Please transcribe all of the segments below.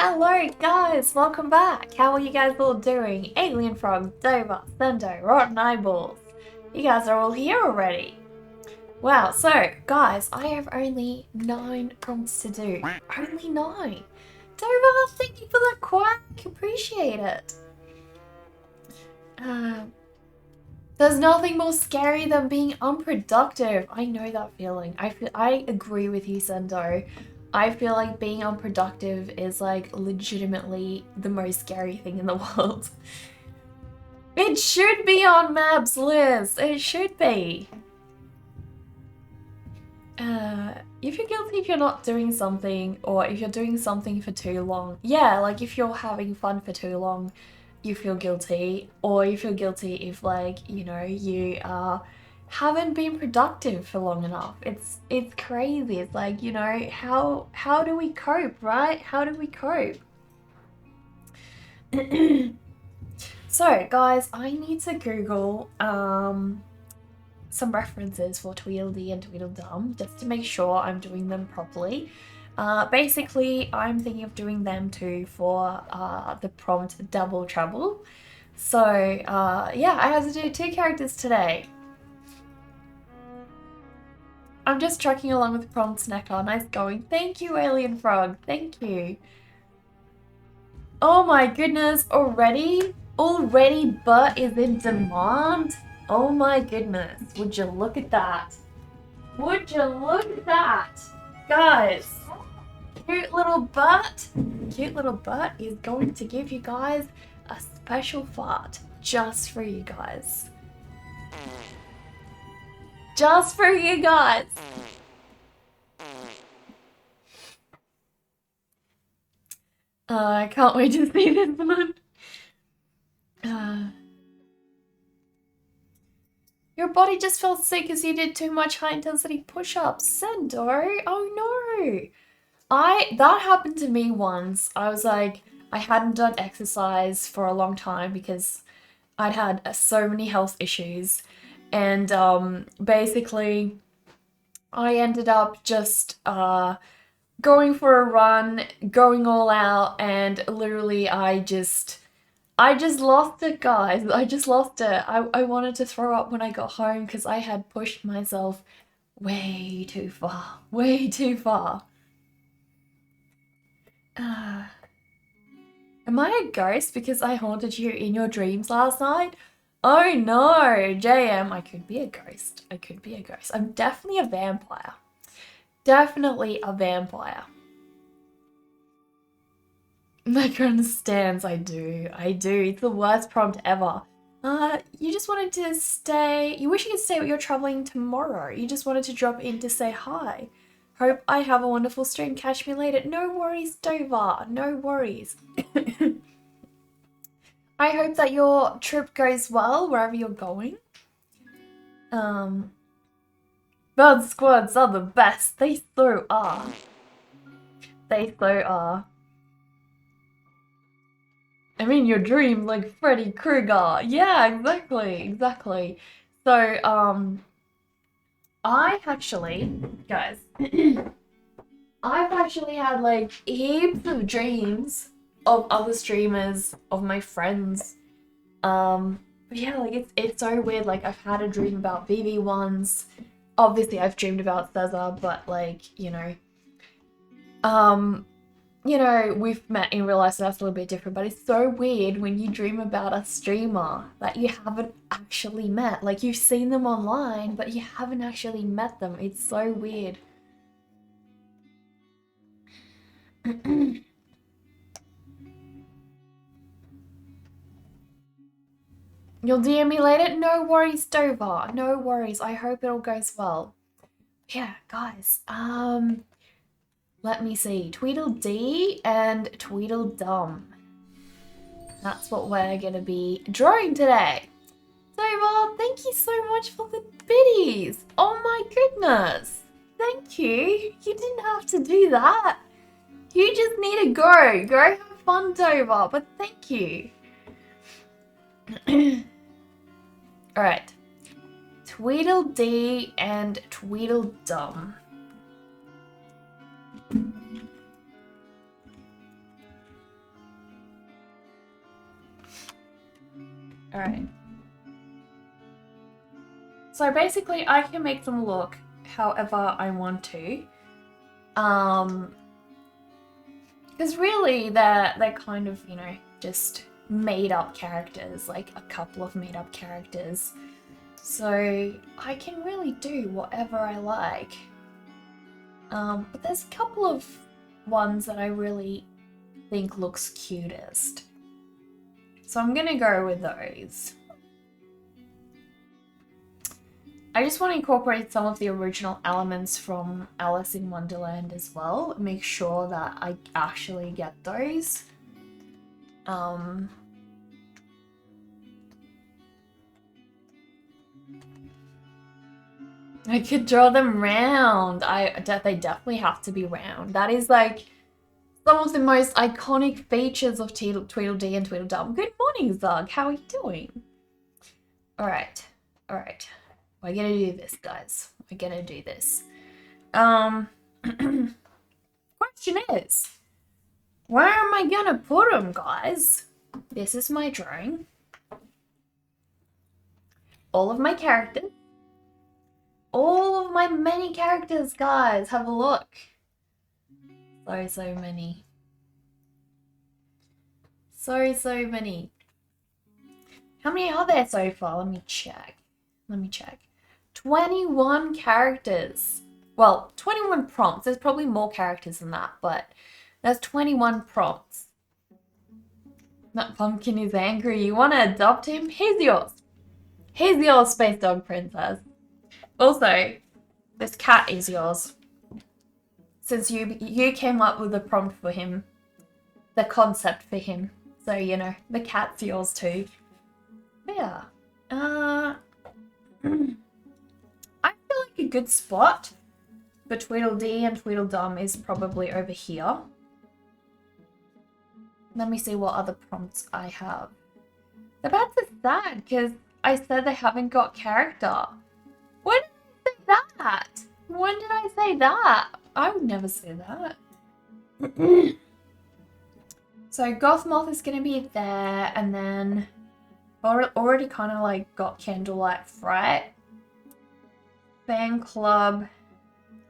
Hello guys, welcome back. How are you guys all doing? Alien Frog, Dover, Sendo, Rotten Eyeballs. You guys are all here already. Wow, so guys, I have only 9 prompts to do. Only 9. Dover, thank you for the quack. Appreciate it. There's nothing more scary than being unproductive. I know that feeling. I agree with you, Sendo. I feel like being unproductive is like legitimately the most scary thing in the world. It should be on Mab's list. It should be. If you're guilty if you're not doing something, or if you're doing something for too long. Yeah, like if you're having fun for too long, you feel guilty. Or you feel guilty if, like, you know, you haven't been productive for long enough. It's crazy. It's like, you know, how do we cope, right? How do we cope? So guys, I need to Google some references for Tweedledee and Tweedledum just to make sure I'm doing them properly. Basically, I'm thinking of doing them too for the prompt Double Trouble. So yeah, I have to do 2 characters today. I'm just trucking along with prompts, Necker. Nice going. Thank you, Alien Frog. Thank you. Oh my goodness, already? Already Butt is in demand? Oh my goodness. Would you look at that? Would you look at that? Guys, cute little butt is going to give you guys a special fart just for you guys. Just for you guys. I can't wait to see this one. Your body just felt sick as you did too much high intensity push-ups. Sendo, oh no. That happened to me once. I was like, I hadn't done exercise for a long time because I'd had so many health issues. And basically, I ended up just going for a run, going all out, and literally I just lost it, guys. I just lost it. I wanted to throw up when I got home because I had pushed myself way too far. Way too far. Am I a ghost because I haunted you in your dreams last night? Oh no, JM, I could be a ghost. I could be a ghost. I'm definitely a vampire. Definitely a vampire. Micro understands. I do. It's the worst prompt ever. You just wanted to stay. You wish you could stay, but you're traveling tomorrow. You just wanted to drop in to say hi. Hope I have a wonderful stream. Catch me later. No worries, Dover. No worries. I hope that your trip goes well wherever you're going. Bird squads are the best. They so are. They so are. I mean, your dream like Freddy Krueger. Yeah, exactly. So, I've actually, guys, I've actually had like heaps of dreams of other streamers, of my friends. But yeah, like it's so weird. Like I've had a dream about VV once. Obviously, I've dreamed about Zazu, but like, you know, we've met in real life, so that's a little bit different, but it's so weird when you dream about a streamer that you haven't actually met. Like, you've seen them online, but you haven't actually met them. It's so weird. You'll DM me later? No worries, Dover. No worries. I hope it all goes well. Yeah, guys, let me see. Tweedledee and Tweedledum. That's what we're gonna be drawing today. Dover, thank you so much for the biddies. Oh my goodness. Thank you. You didn't have to do that. You just need to go. Go have fun, Dover, but thank you. Alright. Tweedledee and Tweedledum. Alright. So basically I can make them look however I want to. Because really they're kind of, you know, just made up characters, like a couple of made up characters. So I can really do whatever I like. But there's a couple of ones that I really think looks cutest. So I'm gonna go with those. I just want to incorporate some of the original elements from Alice in Wonderland as well. Make sure that I actually get those. I could draw them round. They definitely have to be round. That is like some of the most iconic features of Tweedledee and Tweedledum. Good morning, Zug. How are you doing? Alright. Alright. We're gonna do this, guys. We're gonna do this. Question is, where am I gonna put them, guys? This is my drawing. All of my characters. All of my many characters, guys. Have a look. So many. So many. How many are there so far? Let me check. 21 characters. Well, 21 prompts. There's probably more characters than that, but there's 21 prompts. That pumpkin is angry. You want to adopt him? Here's yours. Here's yours, Space Dog Princess. Also, this cat is yours. Since you came up with the prompt for him. The concept for him. So, you know, the cat's yours too. But yeah. I feel like a good spot for Tweedledee and Tweedledum is probably over here. Let me see what other prompts I have. The bats are sad because I said they haven't got character. When did I say that? When did I say that? I would never say that. So Gothmoth is going to be there, and then already kind of like got Candlelight Fright. Fan club.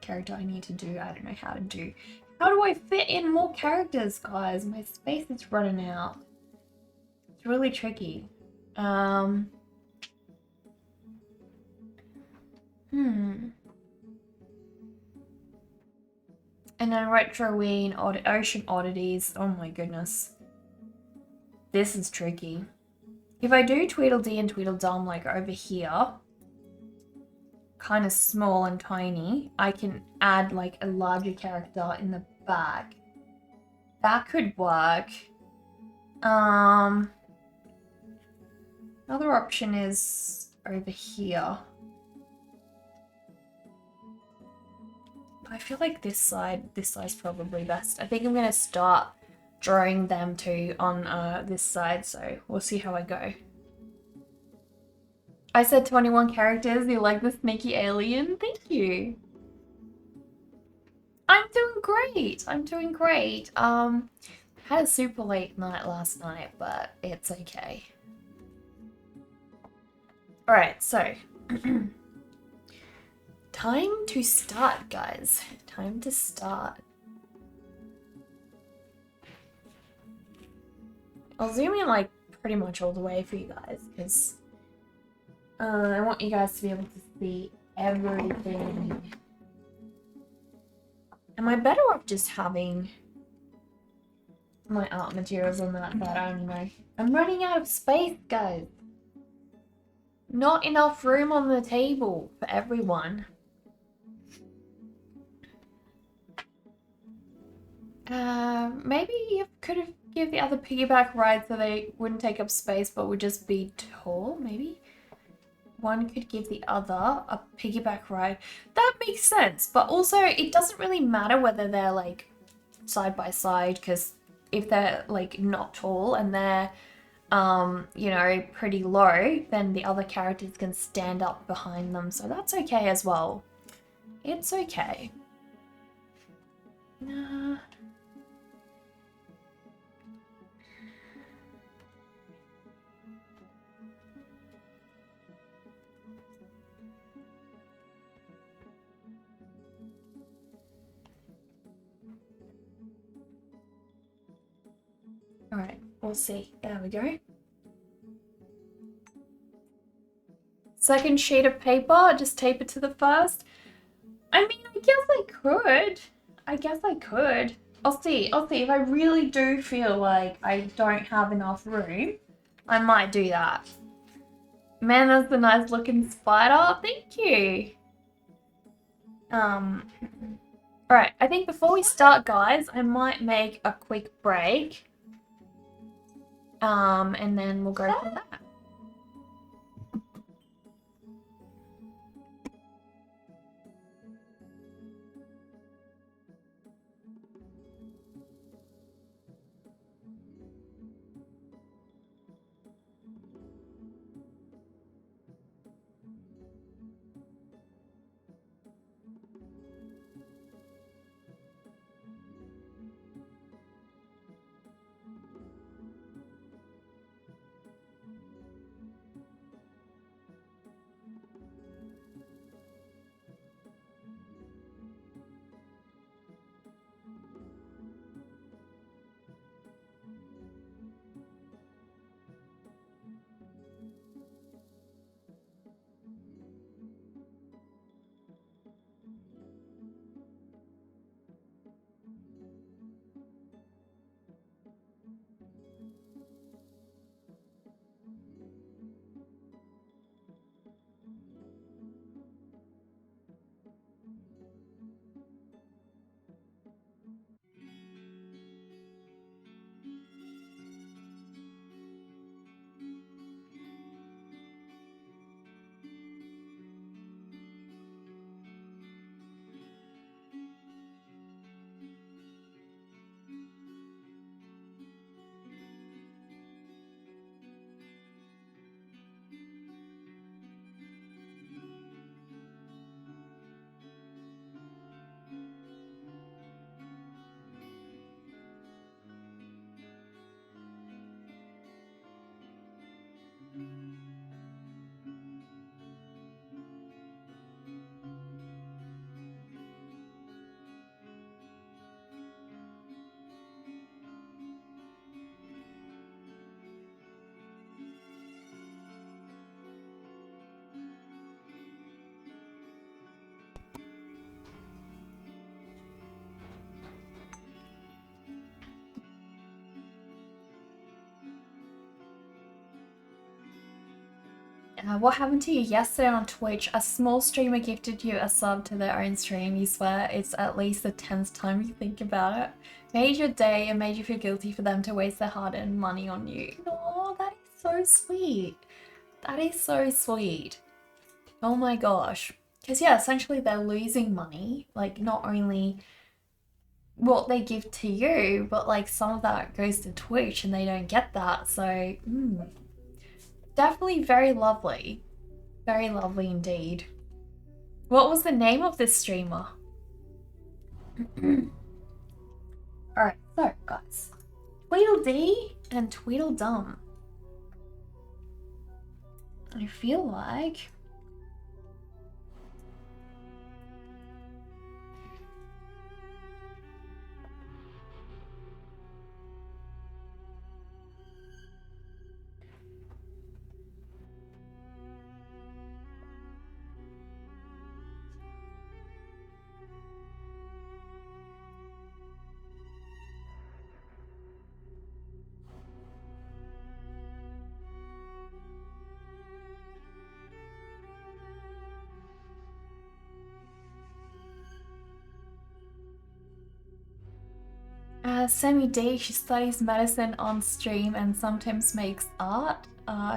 Character I need to do. I don't know how to do. How do I fit in more characters, guys? My space is running out. It's really tricky. And then Retroween, Ocean Oddities. Oh my goodness. This is tricky. If I do Tweedledee and Tweedledum like over here, kind of small and tiny, I can add like a larger character in the back. That could work. Another option is over here. I feel like this side's probably best. I think I'm gonna start drawing them too on this side, so we'll see how I go. I said 21 characters. You like the sneaky alien? Thank you. I'm doing great. I'm doing great. Had a super late night last night, but it's okay. All right, so time to start, guys. Time to start. I'll zoom in like pretty much all the way for you guys because I want you guys to be able to see everything. Am I better off just having my art materials on that? But I don't know. I'm running out of space, guys. Not enough room on the table for everyone. Maybe you could have give the other piggyback ride so they wouldn't take up space but would just be tall, maybe? One could give the other a piggyback ride. That makes sense, but also it doesn't really matter whether they're like side by side, because if they're like not tall and they're you know, pretty low, then the other characters can stand up behind them, so that's okay as well. It's okay. Alright, we'll see. There we go. Second sheet of paper, just tape it to the first. I mean, I guess I could. I'll see if I really do feel like I don't have enough room, I might do that. Man, that's a nice looking spider. Thank you. Alright, I think before we start, guys, I might make a quick break. And then we'll go from that. What happened to you yesterday on Twitch? A small streamer gifted you a sub to their own stream. You swear it's at least the 10th time you think about it. Made your day and made you feel guilty for them to waste their hard-earned money on you. Oh, that is so sweet. That is so sweet. Oh my gosh. Because yeah, essentially they're losing money. Like not only what they give to you, but like some of that goes to Twitch and they don't get that. So, definitely very lovely. Very lovely indeed. What was the name of this streamer? Alright, so guys. Tweedledee and Tweedledum. I feel like... Sammy D, she studies medicine on stream and sometimes makes art.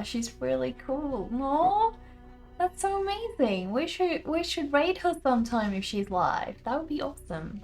She's really cool. Aww, that's so amazing. We should raid her sometime if she's live. That would be awesome.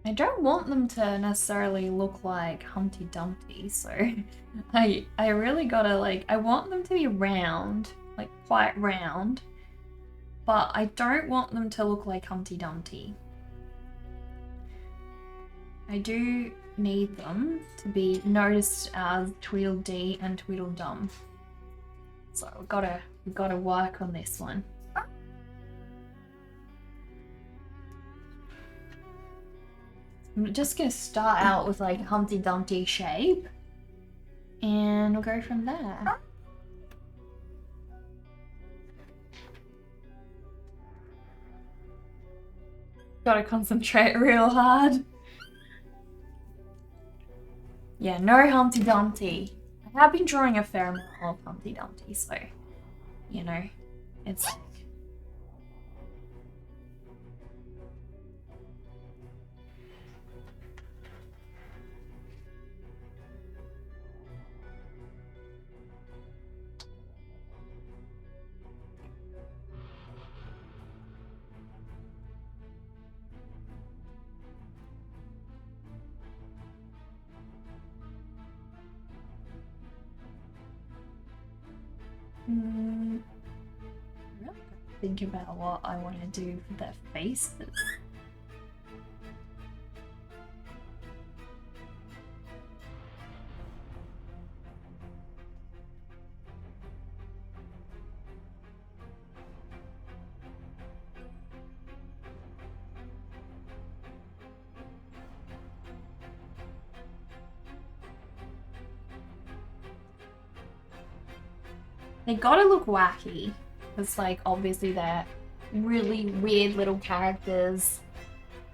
I don't want them to necessarily look like Humpty Dumpty, so I really gotta like, I want them to be round, like quite round, but I don't want them to look like Humpty Dumpty. I do need them to be noticed as Tweedledee and Tweedledum. So we've gotta work on this one. I'm just gonna start out with like Humpty Dumpty shape, and we'll go from there. Gotta concentrate real hard. Yeah, no Humpty Dumpty. I have been drawing a fair amount of Humpty Dumpty, so you know, it's like. Really gotta think about what I want to do for their faces. They gotta look wacky. It's like obviously they're really weird little characters.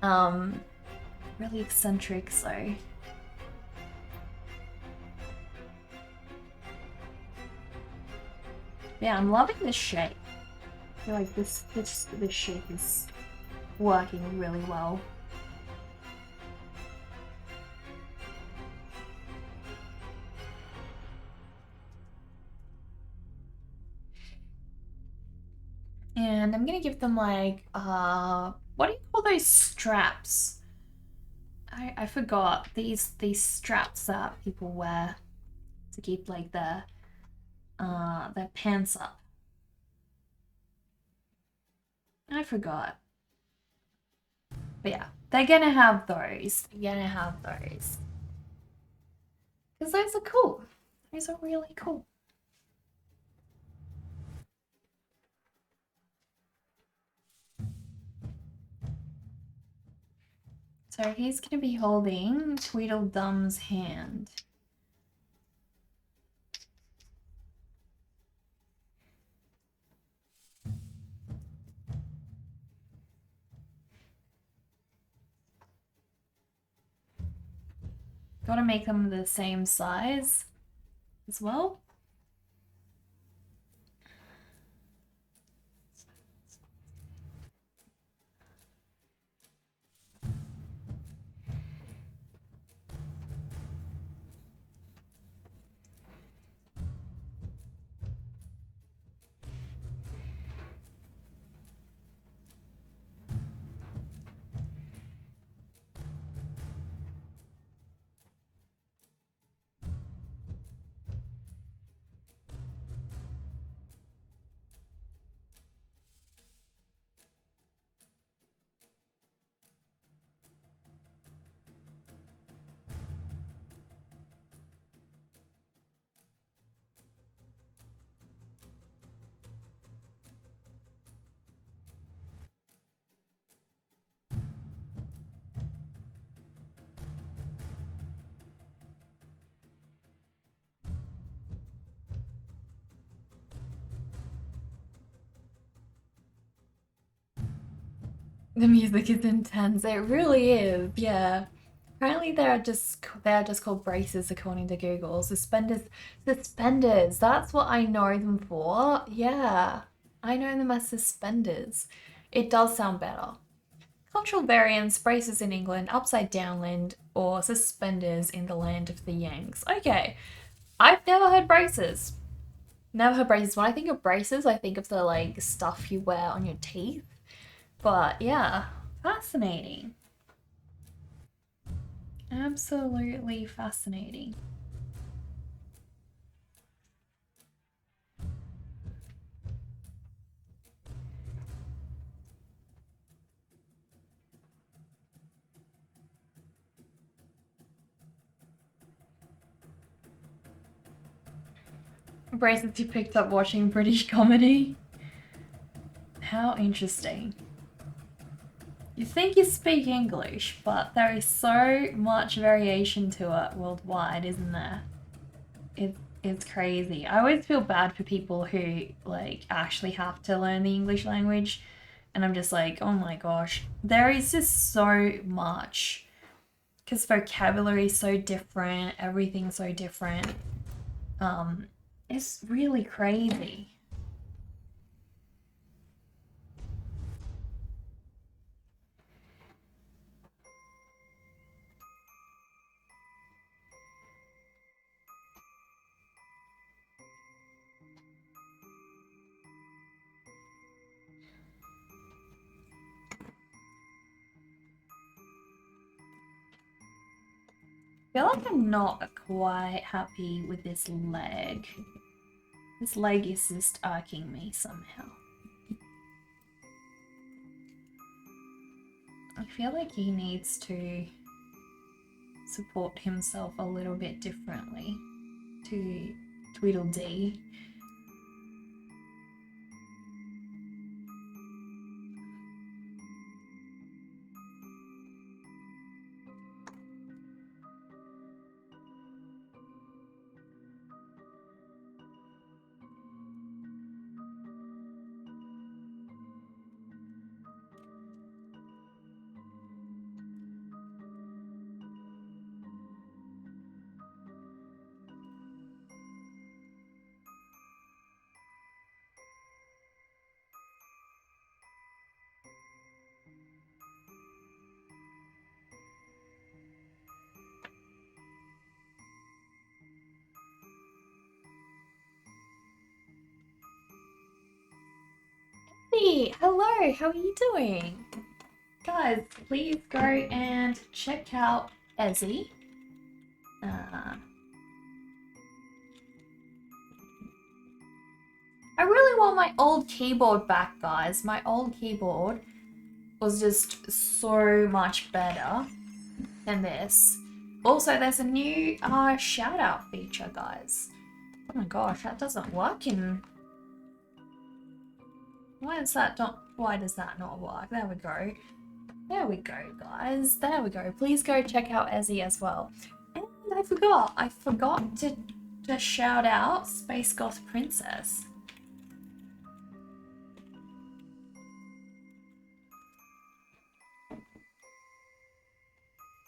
Really eccentric, so. Yeah, I'm loving this shape. I feel like this shape is working really well. And I'm gonna give them like, what do you call those straps? I forgot. These straps that people wear to keep like their pants up. I forgot. But yeah, they're gonna have those. They're gonna have those. Because those are cool. Those are really cool. So he's going to be holding Tweedledum's hand. Got to make them the same size as well. The music is intense. It really is. Yeah. Apparently they're just called braces according to Google. Suspenders. That's what I know them for. Yeah. I know them as suspenders. It does sound better. Cultural variants, braces in England, upside down land, or suspenders in the land of the Yanks. Okay. I've never heard braces. Never heard braces. When I think of braces, I think of the like stuff you wear on your teeth. But yeah, fascinating. Absolutely fascinating. Braces you picked up watching British comedy. How interesting. You think you speak English, but there is so much variation to it worldwide, isn't there? It's crazy. I always feel bad for people who like actually have to learn the English language, and I'm just like, oh my gosh, there is just so much because vocabulary is so different, everything's so different. It's really crazy. I feel like I'm not quite happy with this leg. This leg is just irking me somehow. I feel like he needs to support himself a little bit differently to Tweedledee. Hey, hello, how are you doing? Guys, please go and check out Ezzy. I really want my old keyboard back, guys. My old keyboard was just so much better than this. Also, there's a new shout out feature, guys. Oh my gosh, that doesn't work in... Why does that not work? There we go. There we go, guys. There we go. Please go check out Ezzy as well. And I forgot to shout out Space Goth Princess.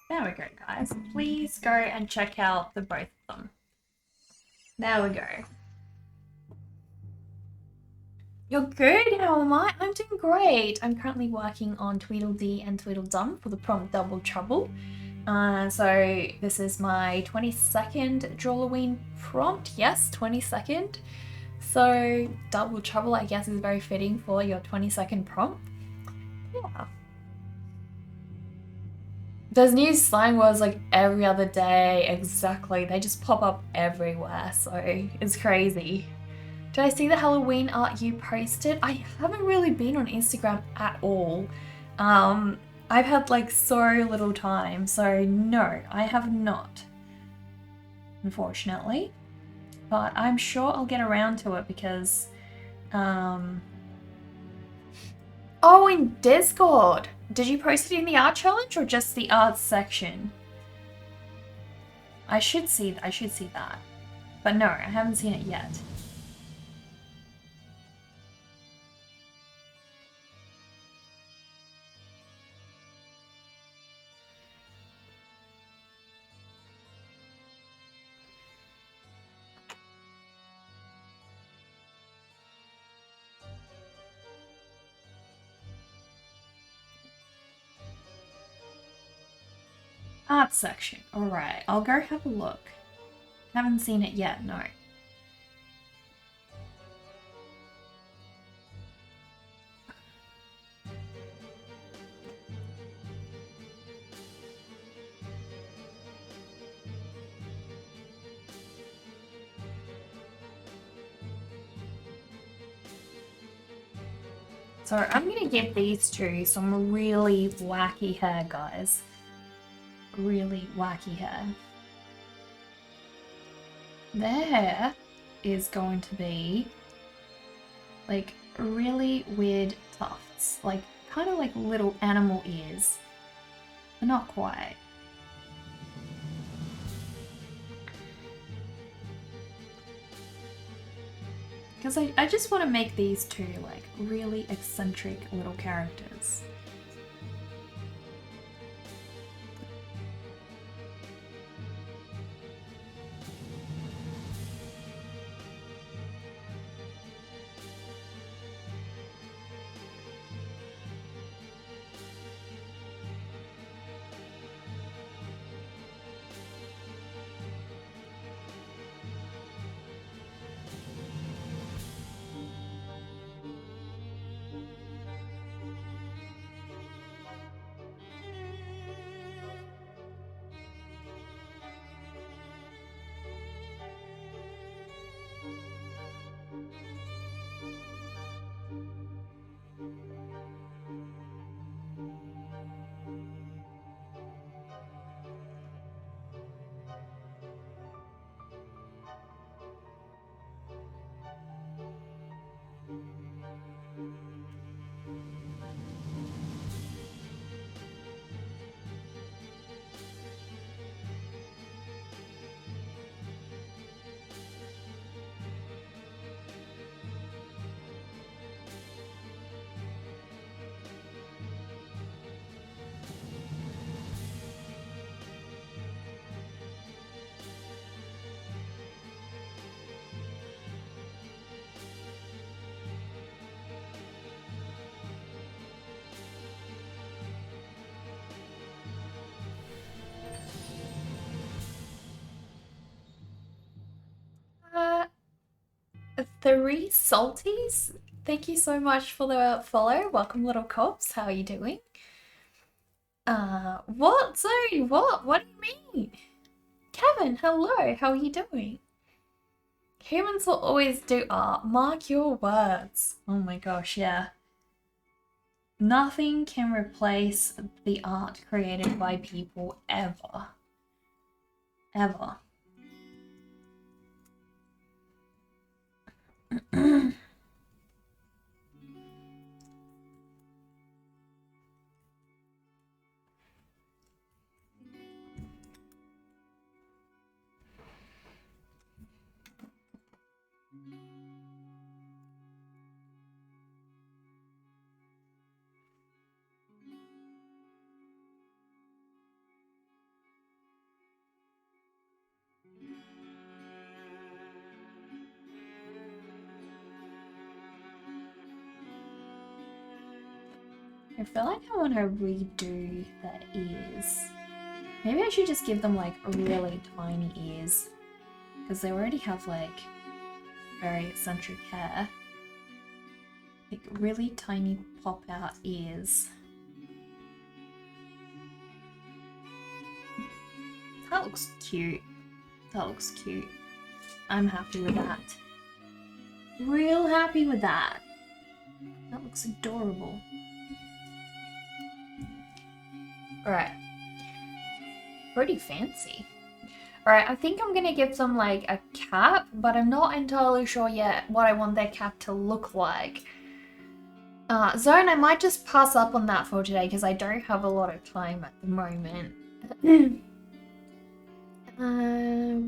There we go, guys. Please go and check out the both of them. There we go. You're good, how am I? I'm doing great. I'm currently working on Tweedledee and Tweedledum for the prompt Double Trouble. So this is my 22nd Drawlloween prompt. Yes, 22nd. So Double Trouble, I guess, is very fitting for your 22nd prompt. Yeah. There's new slang words like every other day, exactly. They just pop up everywhere, so it's crazy. Did I see the Halloween art you posted? I haven't really been on Instagram at all. I've had like so little time, so no, I have not, unfortunately. But I'm sure I'll get around to it because, oh, in Discord! Did you post it in the art challenge or just the art section? I should see that. But no, I haven't seen it yet. Art section. Alright, I'll go have a look. Haven't seen it yet, no. So I'm gonna give these two some really wacky hair, guys. Really wacky hair. Their hair is going to be like really weird tufts, like kind of like little animal ears, but not quite. Because I just want to make these two like really eccentric little characters. Three salties? Thank you so much for the follow. Welcome, little cops. How are you doing? What? Sorry, what? What do you mean? Kevin, hello. How are you doing? Humans will always do art. Mark your words. Oh my gosh, yeah. Nothing can replace the art created by people ever. Ever. I feel like I want to redo their ears. Maybe I should just give them like really tiny ears, because they already have like very eccentric hair. Like really tiny pop out ears. That looks cute. That looks cute. I'm happy with that. Real happy with that. That looks adorable. Alright. Pretty fancy. Alright, I think I'm gonna give them like a cap, but I'm not entirely sure yet what I want their cap to look like. Zone, I might just pass up on that for today because I don't have a lot of time at the moment.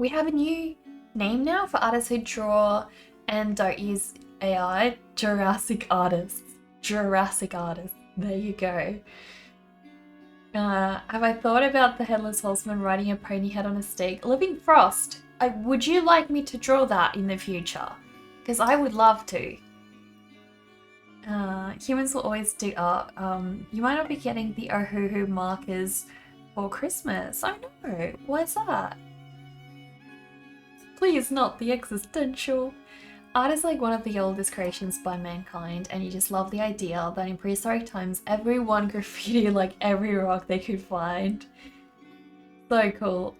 We have a new name now for artists who draw and don't use AI. Jurassic artists. Jurassic artists. There you go. Have I thought about the Headless Horseman riding a pony head on a stick? Living Frost, would you like me to draw that in the future? Because I would love to. Humans will always do art. You might not be getting the Ohuhu markers for Christmas. I know. Why is that? Please, not the existential. Art is like one of the oldest creations by mankind, and you just love the idea that in prehistoric times everyone graffiti like every rock they could find. So cool.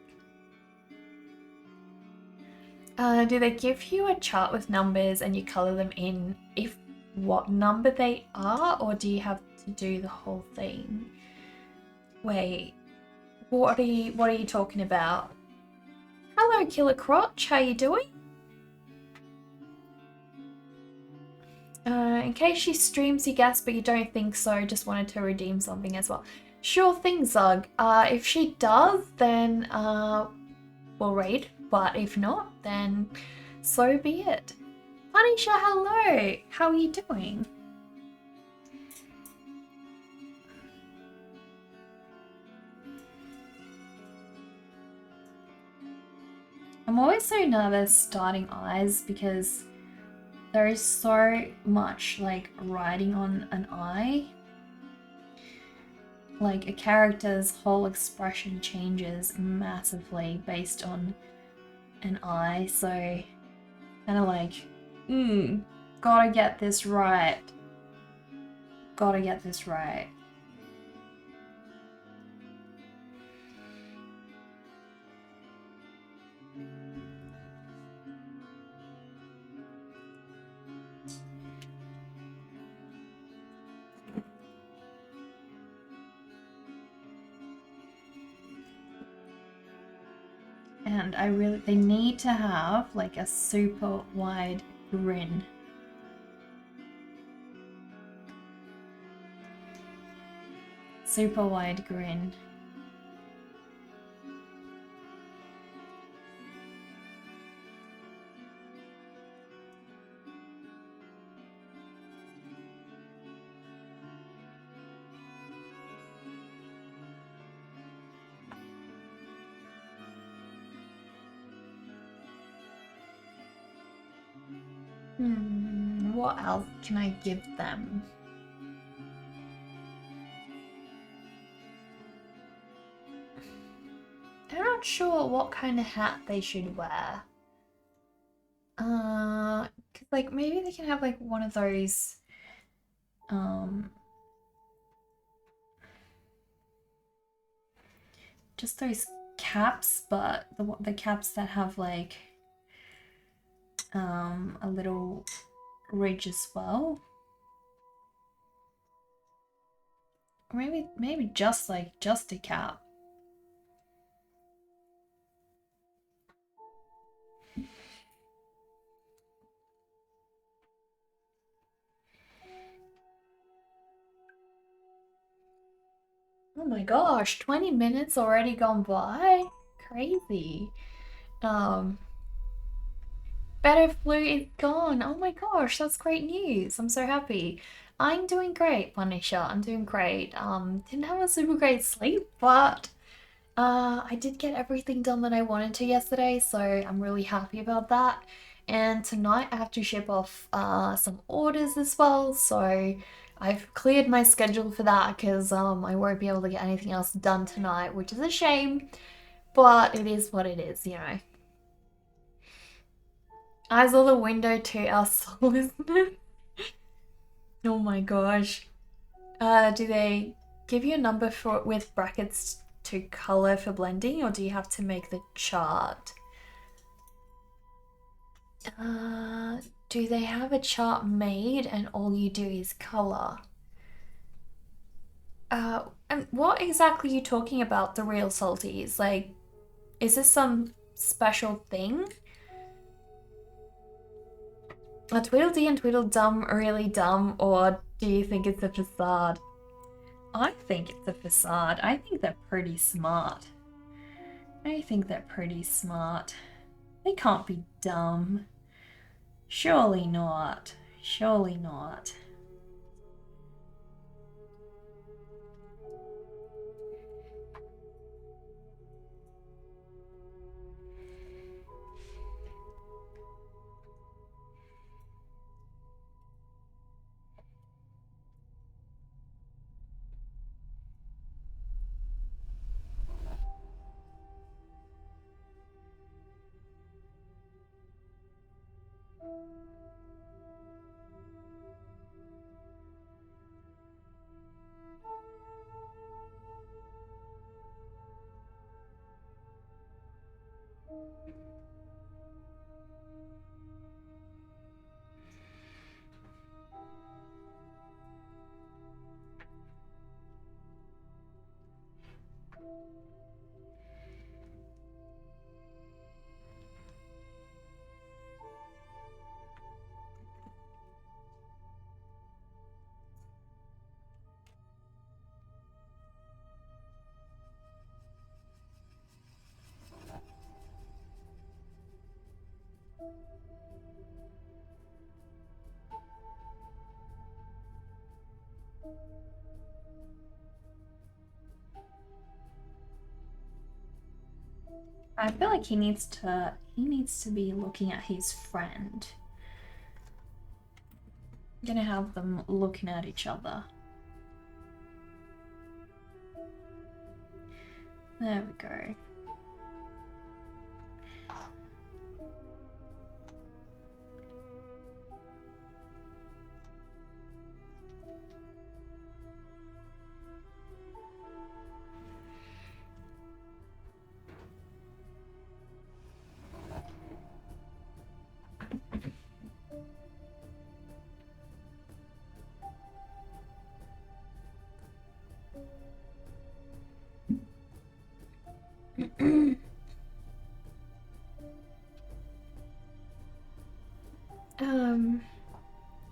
Do they give you a chart with numbers and you color them in if what number they are, or do you have to do the whole thing? Wait, what are you talking about? Hello, Killer Crotch, how you doing? In case she streams, you guess, but you don't think so, just wanted to redeem something as well. Sure thing, Zug. If she does, then we'll raid, but if not, then so be it. Punisher, hello! How are you doing? I'm always so nervous starting eyes because there is so much like writing on an eye. Like a character's whole expression changes massively based on an eye, so kind of like, gotta get this right. Gotta get this right. And they need to have like a super wide grin. Super wide grin. What else can I give them? I'm not sure what kind of hat they should wear. Like maybe they can have like one of those, just those caps, but the caps that have like, a little ridge as well. Or maybe just a cap. Oh my gosh, 20 minutes already gone by? Crazy. Better flu is gone. Oh my gosh, that's great news. I'm so happy. I'm doing great, Punisher. I'm doing great. Didn't have a super great sleep, but I did get everything done that I wanted to yesterday, so I'm really happy about that. And tonight I have to ship off some orders as well, so I've cleared my schedule for that because I won't be able to get anything else done tonight, which is a shame, but it is what it is, you know. Eyes are the window to our soul, isn't it? Oh my gosh. Do they give you a number for with brackets to color for blending, or do you have to make the chart? Do they have a chart made and all you do is color? And what exactly are you talking about, the real salties? Like, is this some special thing? Are Tweedledee and Tweedledum really dumb, or do you think it's a facade? I think it's a facade. I think they're pretty smart. I think they're pretty smart. They can't be dumb. Surely not. Surely not. I feel like he needs to be looking at his friend. I'm gonna have them looking at each other. There we go.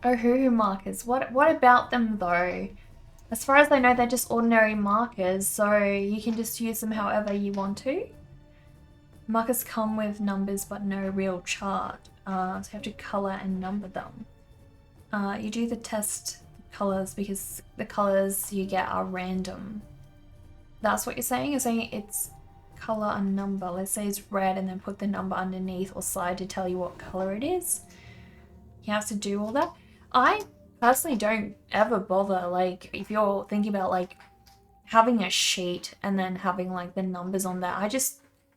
Ohuhu markers. What about them though? As far as I know, they're just ordinary markers, so you can just use them however you want to. Markers come with numbers but no real chart, so you have to color and number them. You do the test colors because the colors you get are random. That's what you're saying? You're saying it's color and number. Let's say it's red and then put the number underneath or side to tell you what color it is. You have to do all that. I personally don't ever bother, like, if you're thinking about like having a sheet and then having like the numbers on there.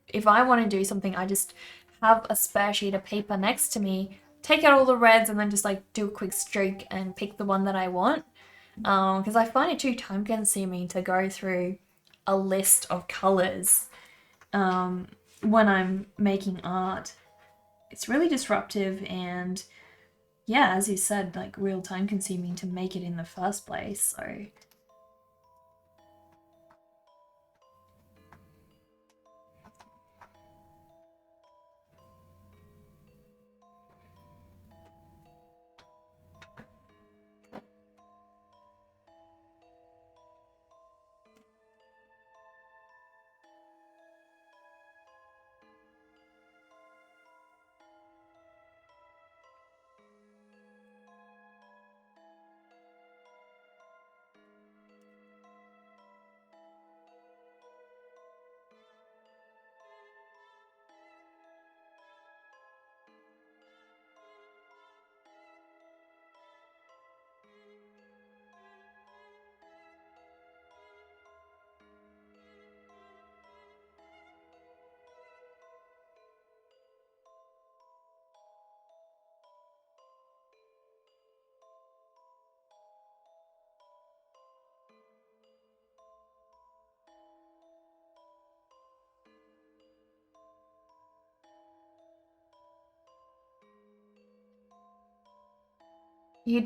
If I want to do something, I just have a spare sheet of paper next to me, take out all the reds and then just like do a quick streak and pick the one that I want. Because I find it too time consuming to go through a list of colors when I'm making art. It's really disruptive and yeah, as you said, like real time consuming to make it in the first place, so. In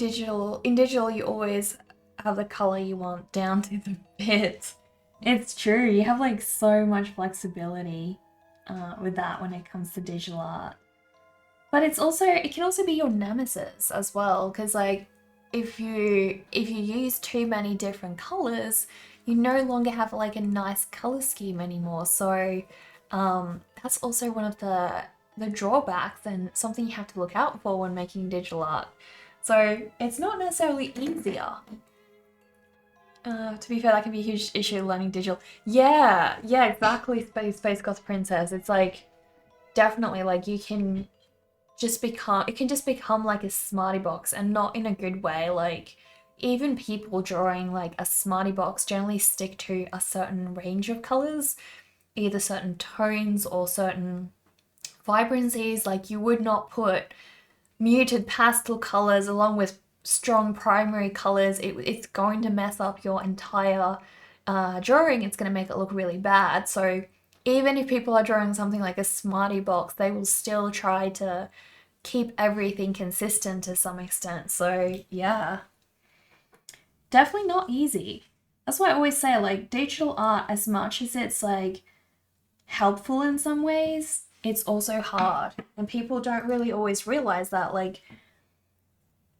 digital, you always have the color you want down to the bit. It's true, you have like so much flexibility with that when it comes to digital art. But it can also be your nemesis as well, because like if you use too many different colors, you no longer have like a nice color scheme anymore. So that's also one of the drawbacks and something you have to look out for when making digital art. So it's not necessarily easier. To be fair, that can be a huge issue learning digital. Yeah, yeah, exactly. Space Ghost Princess. It's like definitely like it can just become like a smarty box and not in a good way. Like even people drawing like a smarty box generally stick to a certain range of colors, either certain tones or certain vibrancies. Like you would not put muted pastel colors along with strong primary colors. It's going to mess up your entire drawing. It's going to make it look really bad. So even if people are drawing something like a smarty box, they will still try to keep everything consistent to some extent. So yeah, definitely not easy. That's why I always say like digital art, as much as it's like helpful in some ways, it's also hard. And people don't really always realize that. Like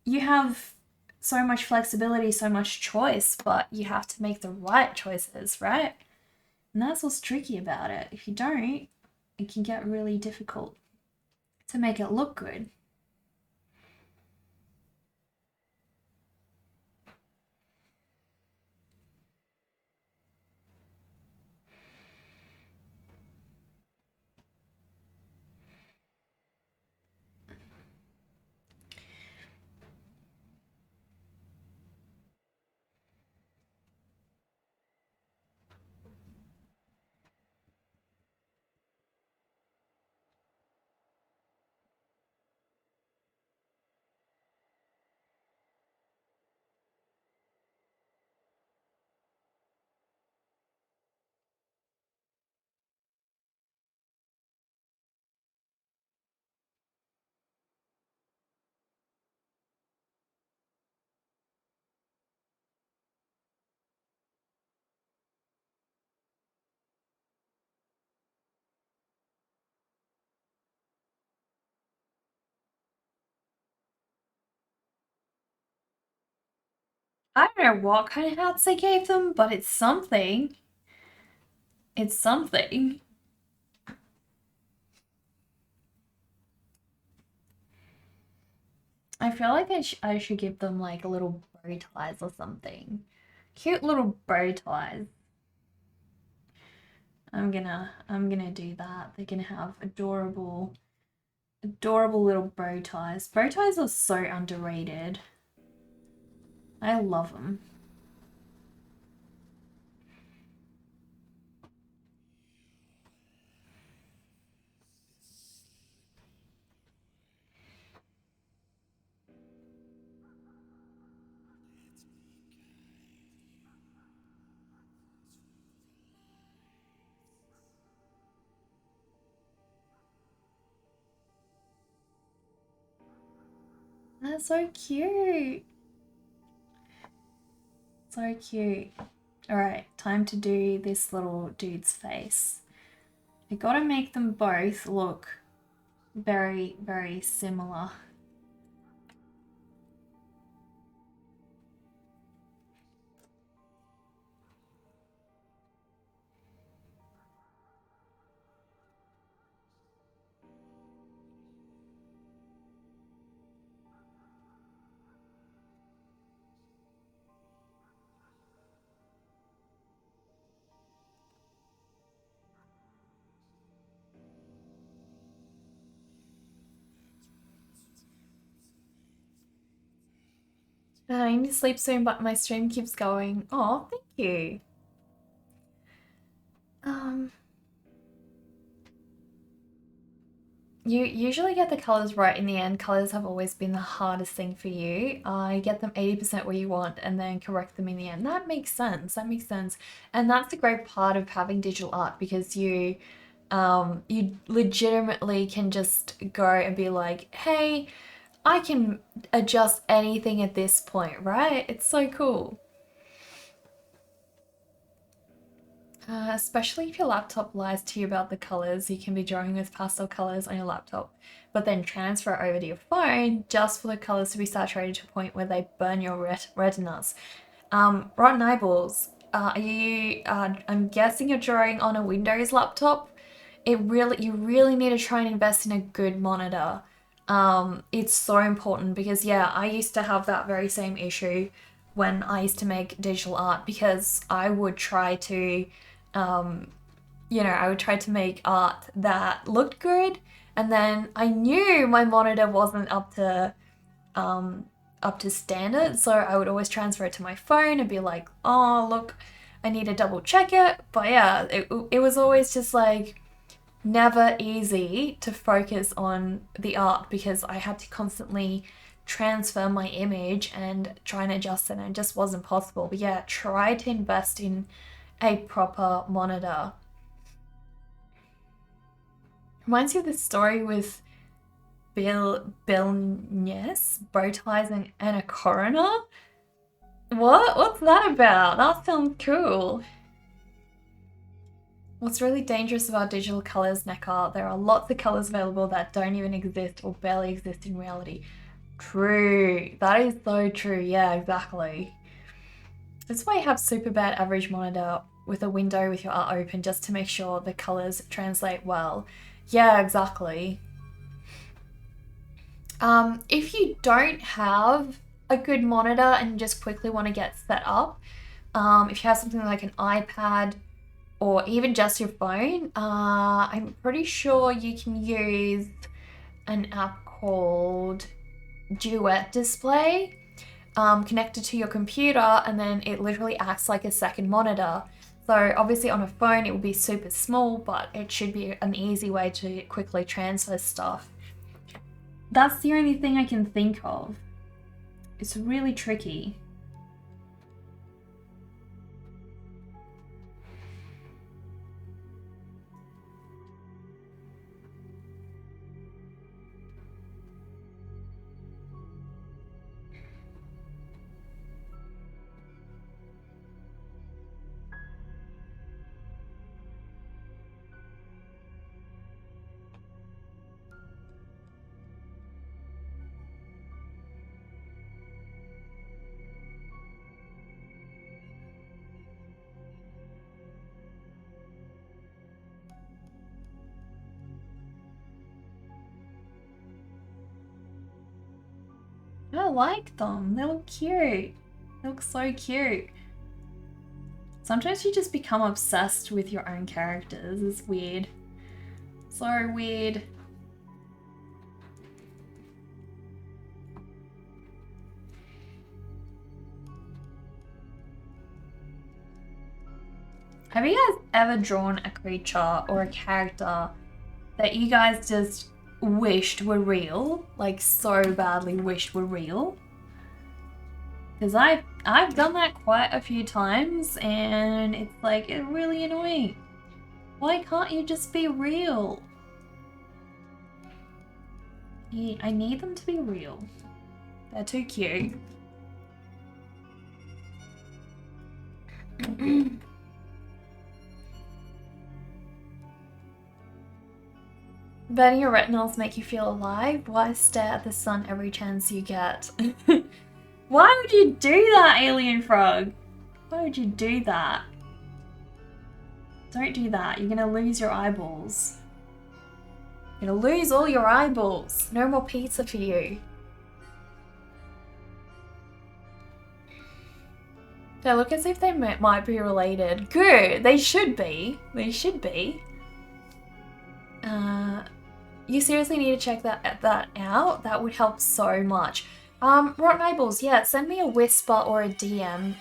you have so much flexibility, so much choice, but you have to make the right choices, right? And that's what's tricky about it. If you don't, it can get really difficult to make it look good. I don't know what kind of hats they gave them, but it's something. It's something. I feel like I should give them like little bow ties or something. Cute little bow ties. I'm gonna do that. They're gonna have adorable little bow ties. Bow ties are so underrated. I love them. That's so cute. So cute. Alright, time to do this little dude's face. I gotta make them both look very, very similar. I need to sleep soon, but my stream keeps going. Oh, thank you. Um, you usually get the colors right in the end. Colors have always been the hardest thing for you. I get them 80% where you want and then correct them in the end. That makes sense. That makes sense. And that's the great part of having digital art because you legitimately can just go and be like, hey, I can adjust anything at this point, right? It's so cool. Especially if your laptop lies to you about the colors, you can be drawing with pastel colors on your laptop, but then transfer it over to your phone just for the colors to be saturated to a point where they burn your retinas. Rotten eyeballs. I'm guessing you're drawing on a Windows laptop. You really need to try and invest in a good monitor. It's so important because yeah, I used to have that very same issue when I used to make digital art because I would try to I would try to make art that looked good, and then I knew my monitor wasn't up to standard, so I would always transfer it to my phone and be like, oh look, I need to double check it. But yeah, it was always just like never easy to focus on the art because I had to constantly transfer my image and try and adjust it, and it just wasn't possible. But yeah, try to invest in a proper monitor. Reminds you of the story with Bill Ness, bow ties and a coroner. What? What's that about? That sounds cool. What's really dangerous about digital colors, Neckar, there are lots of colors available that don't even exist or barely exist in reality. True. That is so true. Yeah, exactly. That's why you have super bad average monitor with a window with your art open just to make sure the colors translate well. Yeah, exactly. If you don't have a good monitor and just quickly want to get set up, if you have something like an iPad or even just your phone, I'm pretty sure you can use an app called Duet Display connected to your computer, and then it literally acts like a second monitor. So obviously on a phone it will be super small, but it should be an easy way to quickly transfer stuff. That's the only thing I can think of. It's really tricky. I like them. They look cute. They look so cute. Sometimes you just become obsessed with your own characters. It's weird. So weird. Have you guys ever drawn a creature or a character that you guys just wished were real? Like so badly wished were real? Because I've done that quite a few times and it's like, it's really annoying. Why can't you just be real? I need them to be real. They're too cute. Burning your retinas make you feel alive? Why stare at the sun every chance you get? Why would you do that, alien frog? Why would you do that? Don't do that. You're gonna lose your eyeballs. You're gonna lose all your eyeballs. No more pizza for you. They look as if they might be related. Good. They should be. They should be. You seriously need to check that out. That would help so much. Rotten Eyeballs, yeah, send me a whisper or a DM,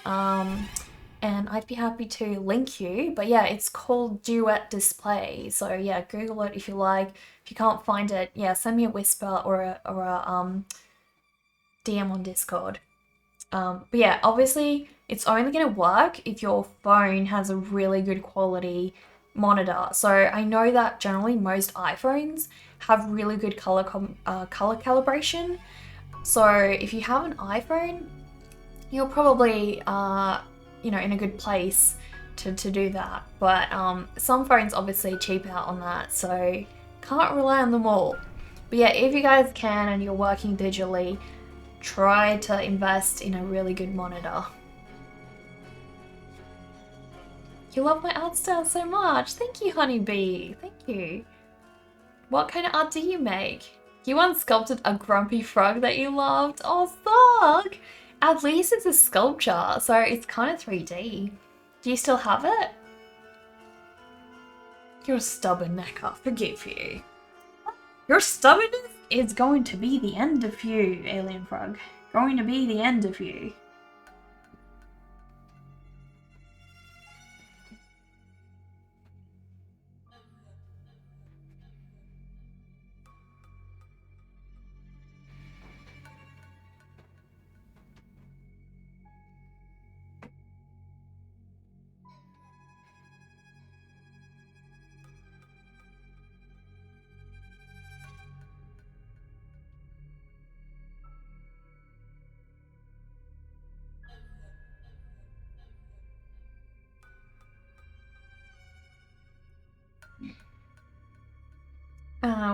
and I'd be happy to link you. But yeah, it's called Duet Display. So yeah, Google it if you like. If you can't find it, yeah, send me a whisper or a DM on Discord. But yeah, obviously it's only gonna work if your phone has a really good quality monitor. So I know that generally most iPhones have really good color calibration. So if you have an iPhone, you're probably you know, in a good place to do that. But some phones obviously cheap out on that, so can't rely on them all. But yeah, if you guys can and you're working digitally, try to invest in a really good monitor. You love my art style so much. Thank you, Honeybee. Thank you. What kind of art do you make? You once sculpted a grumpy frog that you loved. Oh, Thug! At least it's a sculpture, so it's kind of 3D. Do you still have it? Your stubborn necker, forgive you. Your stubbornness is going to be the end of you, alien frog. Going to be the end of you.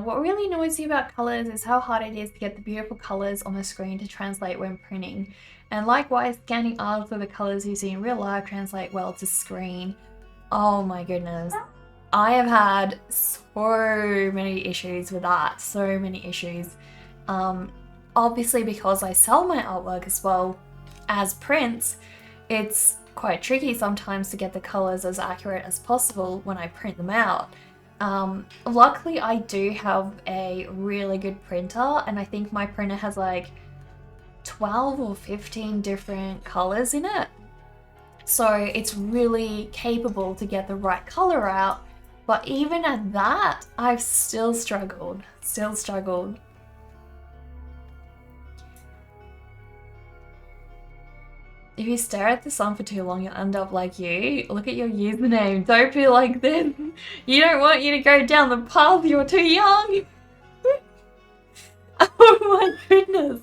What really annoys you about colors is how hard it is to get the beautiful colors on the screen to translate when printing. And likewise, scanning art for the colors you see in real life translate well to screen. Oh my goodness. I have had so many issues with that, so many issues. Obviously because I sell my artwork as well as prints, it's quite tricky sometimes to get the colors as accurate as possible when I print them out. Luckily I do have a really good printer, and I think my printer has like 12 or 15 different colors in it. So it's really capable to get the right color out, but even at that, I've still struggled. If you stare at the sun for too long, you'll end up like you. Look at your username. Don't be like this. You don't want you to go down the path. You're too young. Oh my goodness.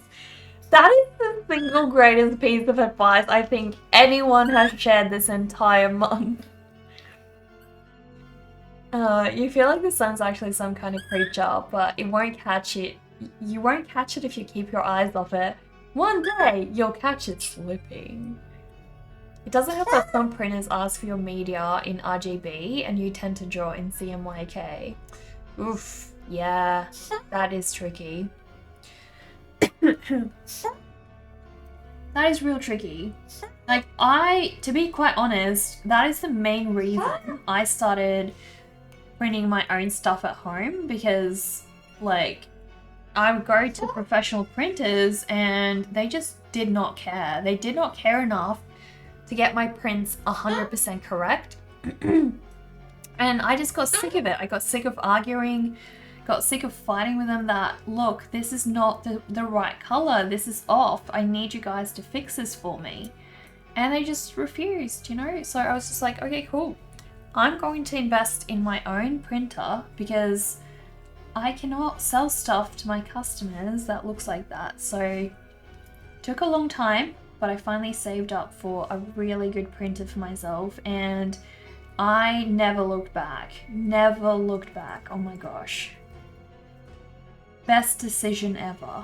That is the single greatest piece of advice I think anyone has shared this entire month. You feel like the sun's actually some kind of creature, but it won't catch it. You won't catch it if you keep your eyes off it. One day, you'll catch it slipping. It doesn't help that some printers ask for your media in RGB and you tend to draw in CMYK. Oof, yeah, that is tricky. That is real tricky. Like, to be quite honest, that is the main reason I started printing my own stuff at home, because, like, I would go to professional printers and they just did not care. They did not care enough to get my prints 100% correct. And I just got sick of it. I got sick of arguing, got sick of fighting with them that, look, this is not the right color. This is off. I need you guys to fix this for me. And they just refused, you know? So I was just like, okay, cool. I'm going to invest in my own printer because I cannot sell stuff to my customers that looks like that. So it took a long time, but I finally saved up for a really good printer for myself, and I never looked back. Never looked back. Oh my gosh. Best decision ever.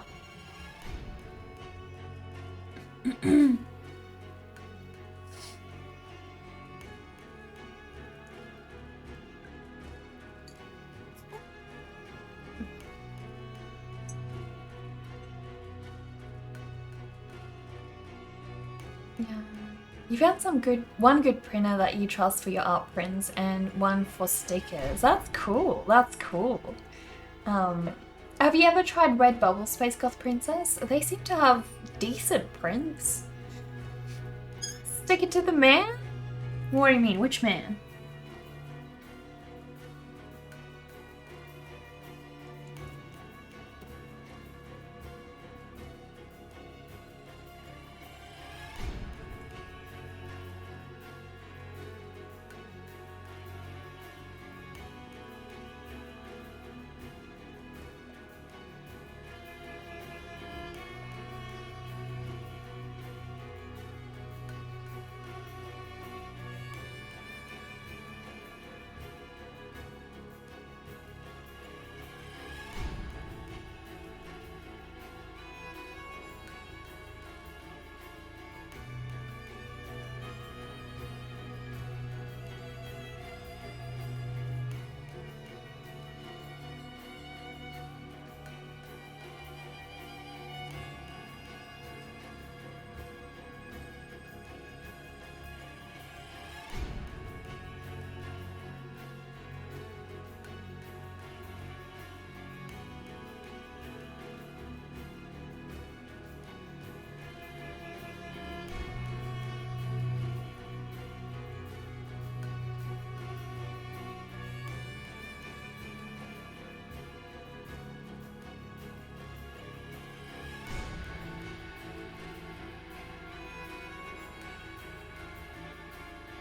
Yeah. You found one good printer that you trust for your art prints and one for stickers. That's cool. That's cool. Have you ever tried Redbubble Space Goth Princess? They seem to have decent prints. Stick it to the man? What do you mean? Which man?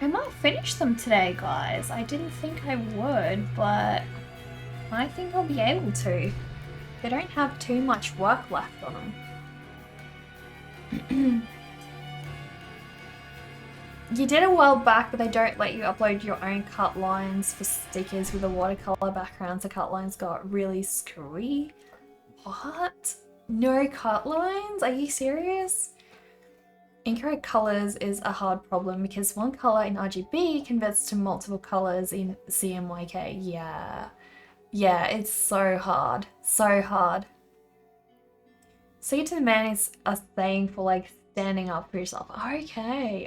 I might finish them today, guys. I didn't think I would, but I think I'll be able to. They don't have too much work left on them. You did a while back, but they don't let you upload your own cut lines for stickers with a watercolor background, so cut lines got really screwy. What? No cut lines? Are you serious? Incorrect colors is a hard problem because one color in RGB converts to multiple colors in CMYK. Yeah, it's so hard. So hard. Stick it to the man is a thing for like standing up for yourself. Okay.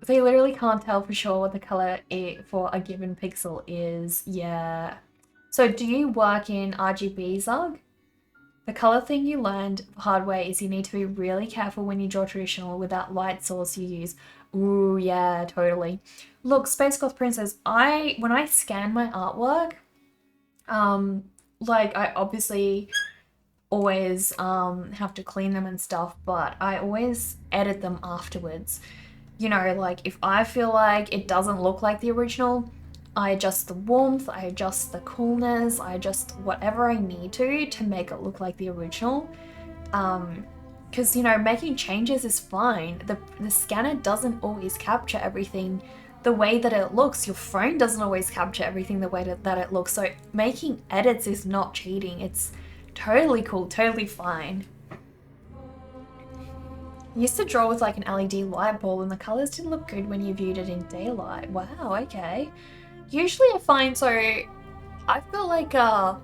So you literally can't tell for sure what the color for a given pixel is. Yeah. So do you work in RGB, Zug? The color thing you learned the hard way is you need to be really careful when you draw traditional with that light source you use. Ooh, yeah, totally. Look, Space Goth Princess, when I scan my artwork, like I obviously always have to clean them and stuff, but I always edit them afterwards. You know, like if I feel like it doesn't look like the original, I adjust the warmth, I adjust the coolness, I adjust whatever I need to make it look like the original. Because, you know, making changes is fine. The scanner doesn't always capture everything the way that it looks. Your phone doesn't always capture everything the way that it looks. So making edits is not cheating. It's totally cool, totally fine. I used to draw with like an LED light bulb and the colors didn't look good when you viewed it in daylight. Wow, okay. Usually I find, I feel like a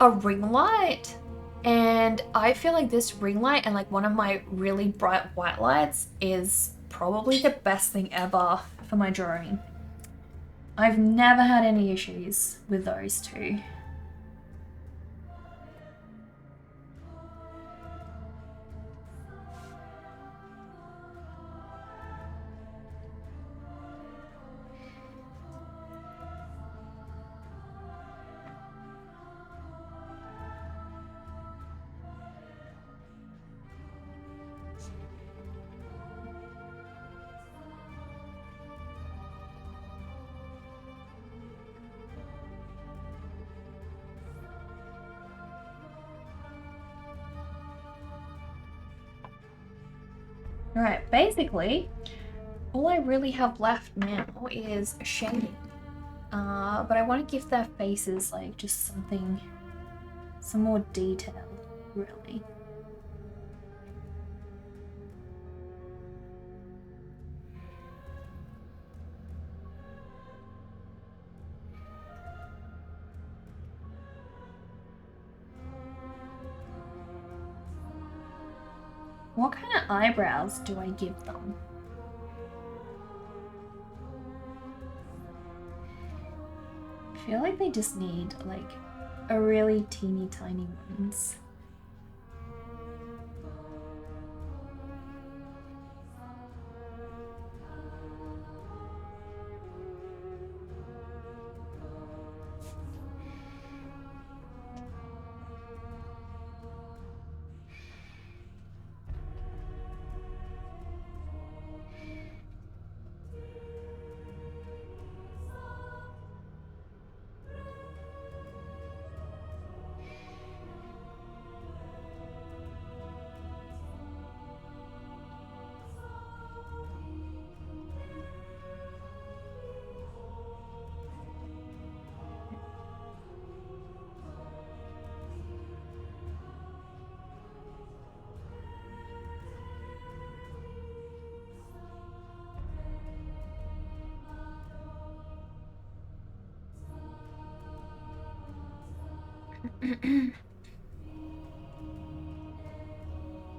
ring light And I feel like this ring light and like one of my really bright white lights is probably the best thing ever for my drawing. I've never had any issues with those two. Alright, basically, all I really have left now is shading. But I want to give their faces like just something, some more detail, really. What kind of eyebrows do I give them? I feel like they just need like a really teeny tiny ones.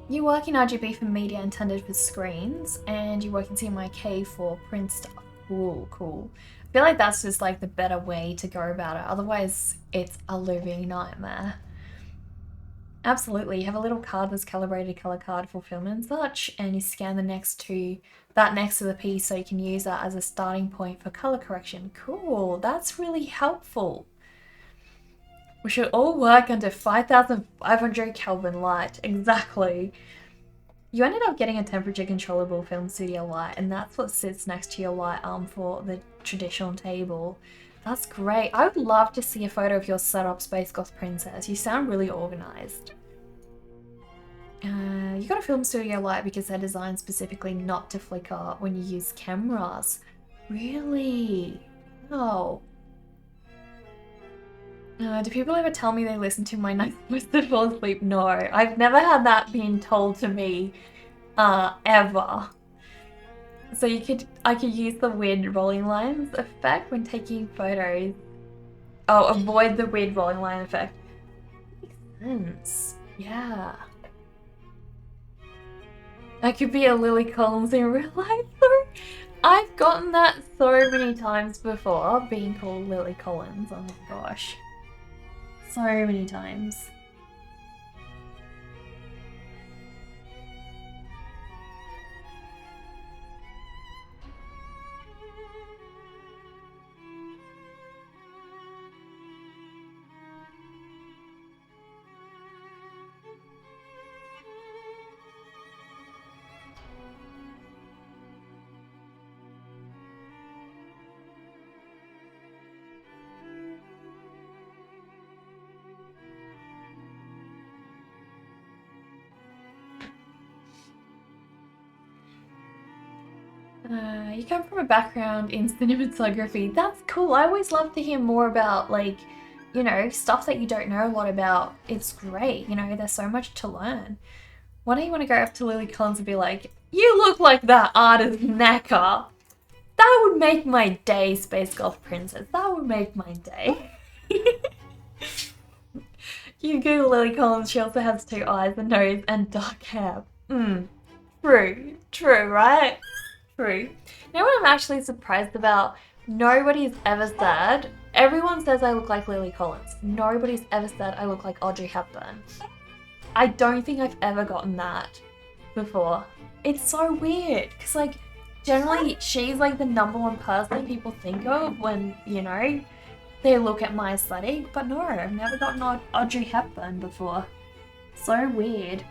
You work in RGB for media intended for screens, and you work in CMYK for print stuff. Cool, cool. I feel like that's just like the better way to go about it. Otherwise, it's a living nightmare. Absolutely. You have a little card that's calibrated color card fulfillment and such, and you scan the next to the piece so you can use that as a starting point for color correction. Cool. That's really helpful. We should all work under 5,500 Kelvin light. Exactly. You ended up getting a temperature controllable film studio light, and that's what sits next to your light arm for the traditional table. That's great. I would love to see a photo of your setup, Space Goth Princess. You sound really organized. You got a film studio light because they're designed specifically not to flicker when you use cameras. Really? Oh. Do people ever tell me they listen to my night to fall asleep? No, I've never had that being told to me, ever. So I could use the weird rolling lines effect when taking photos. Oh, avoid the weird rolling line effect. Makes sense. Yeah. I could be a Lily Collins in real life though. I've gotten that so many times before, being called Lily Collins. Oh my gosh. So many times. You come from a background in cinematography. That's cool. I always love to hear more about, like, you know, stuff that you don't know a lot about. It's great. You know, there's so much to learn. Why don't you want to go up to Lily Collins and be like, you look like that artist knacker. That would make my day, Space Goth Princess. That would make my day. You Google Lily Collins, she also has 2 eyes, a nose, and dark hair. True. True, right? True. You know what I'm actually surprised about? Nobody's ever said, everyone says I look like Lily Collins. Nobody's ever said I look like Audrey Hepburn. I don't think I've ever gotten that before. It's so weird, because like, generally she's like the #1 person people think of when, you know, they look at my aesthetic, but no, I've never gotten Audrey Hepburn before. So weird.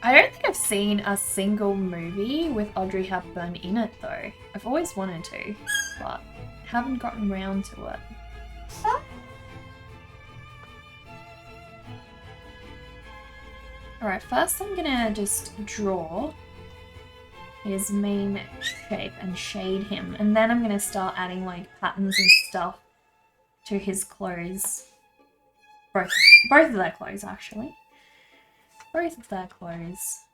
I don't think I've seen a single movie with Audrey Hepburn in it though. I've always wanted to, but haven't gotten round to it. Alright, first I'm gonna just draw his main shape and shade him, and then I'm gonna start adding like patterns and stuff to his clothes. Both of their clothes actually. Both of their clothes.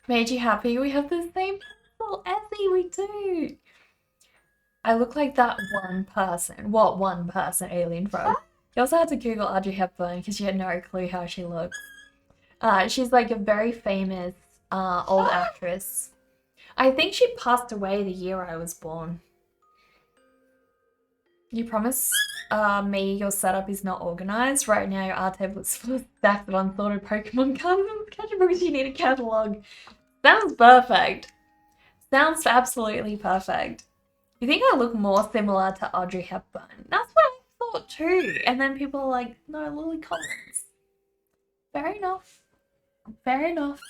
Made you happy? We have the same pencil, Essie, we do! I look like that one person. What one person, Alien Frog? You also had to Google Audrey Hepburn because you had no clue how she looks. She's like a very famous old actress. I think she passed away the year I was born. You promise me your setup is not organized? Right now your art table is full of stacks of unsorted Pokemon cards and sketchbooks. You need a catalog. Sounds perfect. Sounds absolutely perfect. You think I look more similar to Audrey Hepburn? That's what I thought too. And then people are like, no, Lily Collins. Fair enough. Fair enough.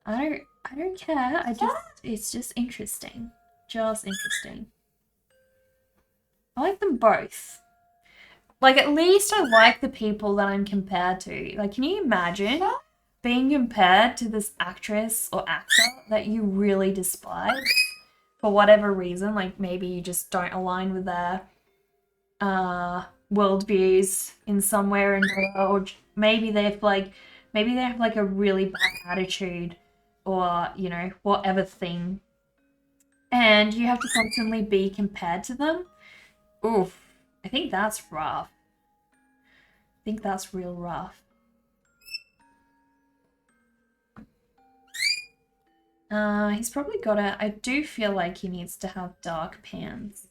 I don't care. It's just interesting. Just interesting. I like them both. Like, at least I like the people that I'm compared to. Like, can you imagine being compared to this actress or actor that you really despise for whatever reason? Like, maybe you just don't align with their worldviews in some way or another, or maybe they have like a really bad attitude, or you know, whatever thing, and you have to constantly be compared to them. Oof, I think that's rough. I think that's real rough. He's probably I do feel like he needs to have dark pants.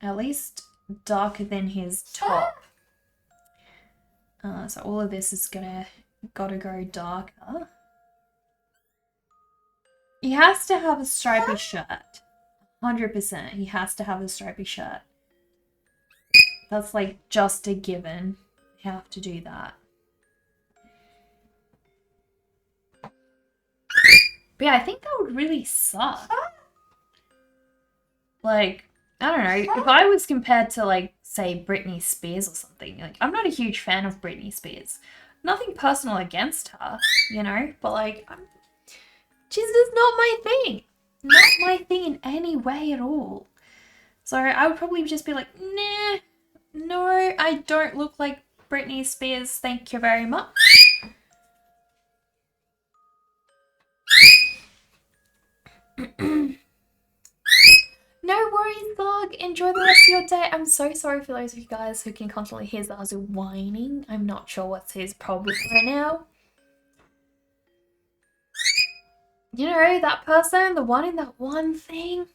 At least darker than his top. So all of this is gotta go darker. He has to have a stripy shirt. 100%. He has to have a stripy shirt. That's like just a given. You have to do that. But yeah, I think that would really suck. Like, I don't know, if I was compared to like, say, Britney Spears or something, like, I'm not a huge fan of Britney Spears. Nothing personal against her, you know, but like, she's just not my thing. Not my thing in any way at all. So I would probably just be like, nah, no, I don't look like Britney Spears, thank you very much. No worries, dog. Enjoy the rest of your day. I'm so sorry for those of you guys who can constantly hear Zazu whining. I'm not sure what's his problem right now. You know, that person, the one in that one thing.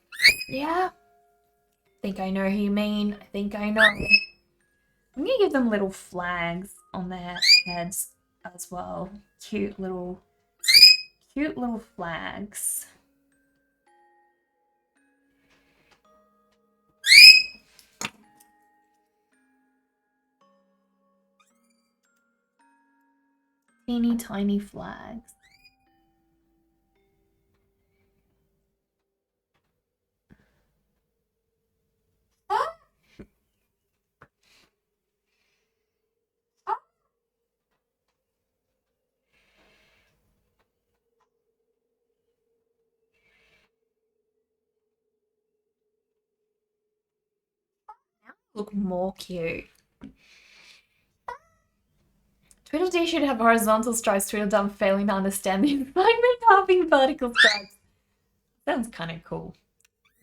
Yeah. I think I know who you mean. I think I know. I'm gonna give them little flags on their heads as well. Cute little flags. Teeny tiny flags. look more cute. Tweedledee should have horizontal stripes, Tweedledum failing to understand the assignment, having vertical stripes. Sounds kind of cool.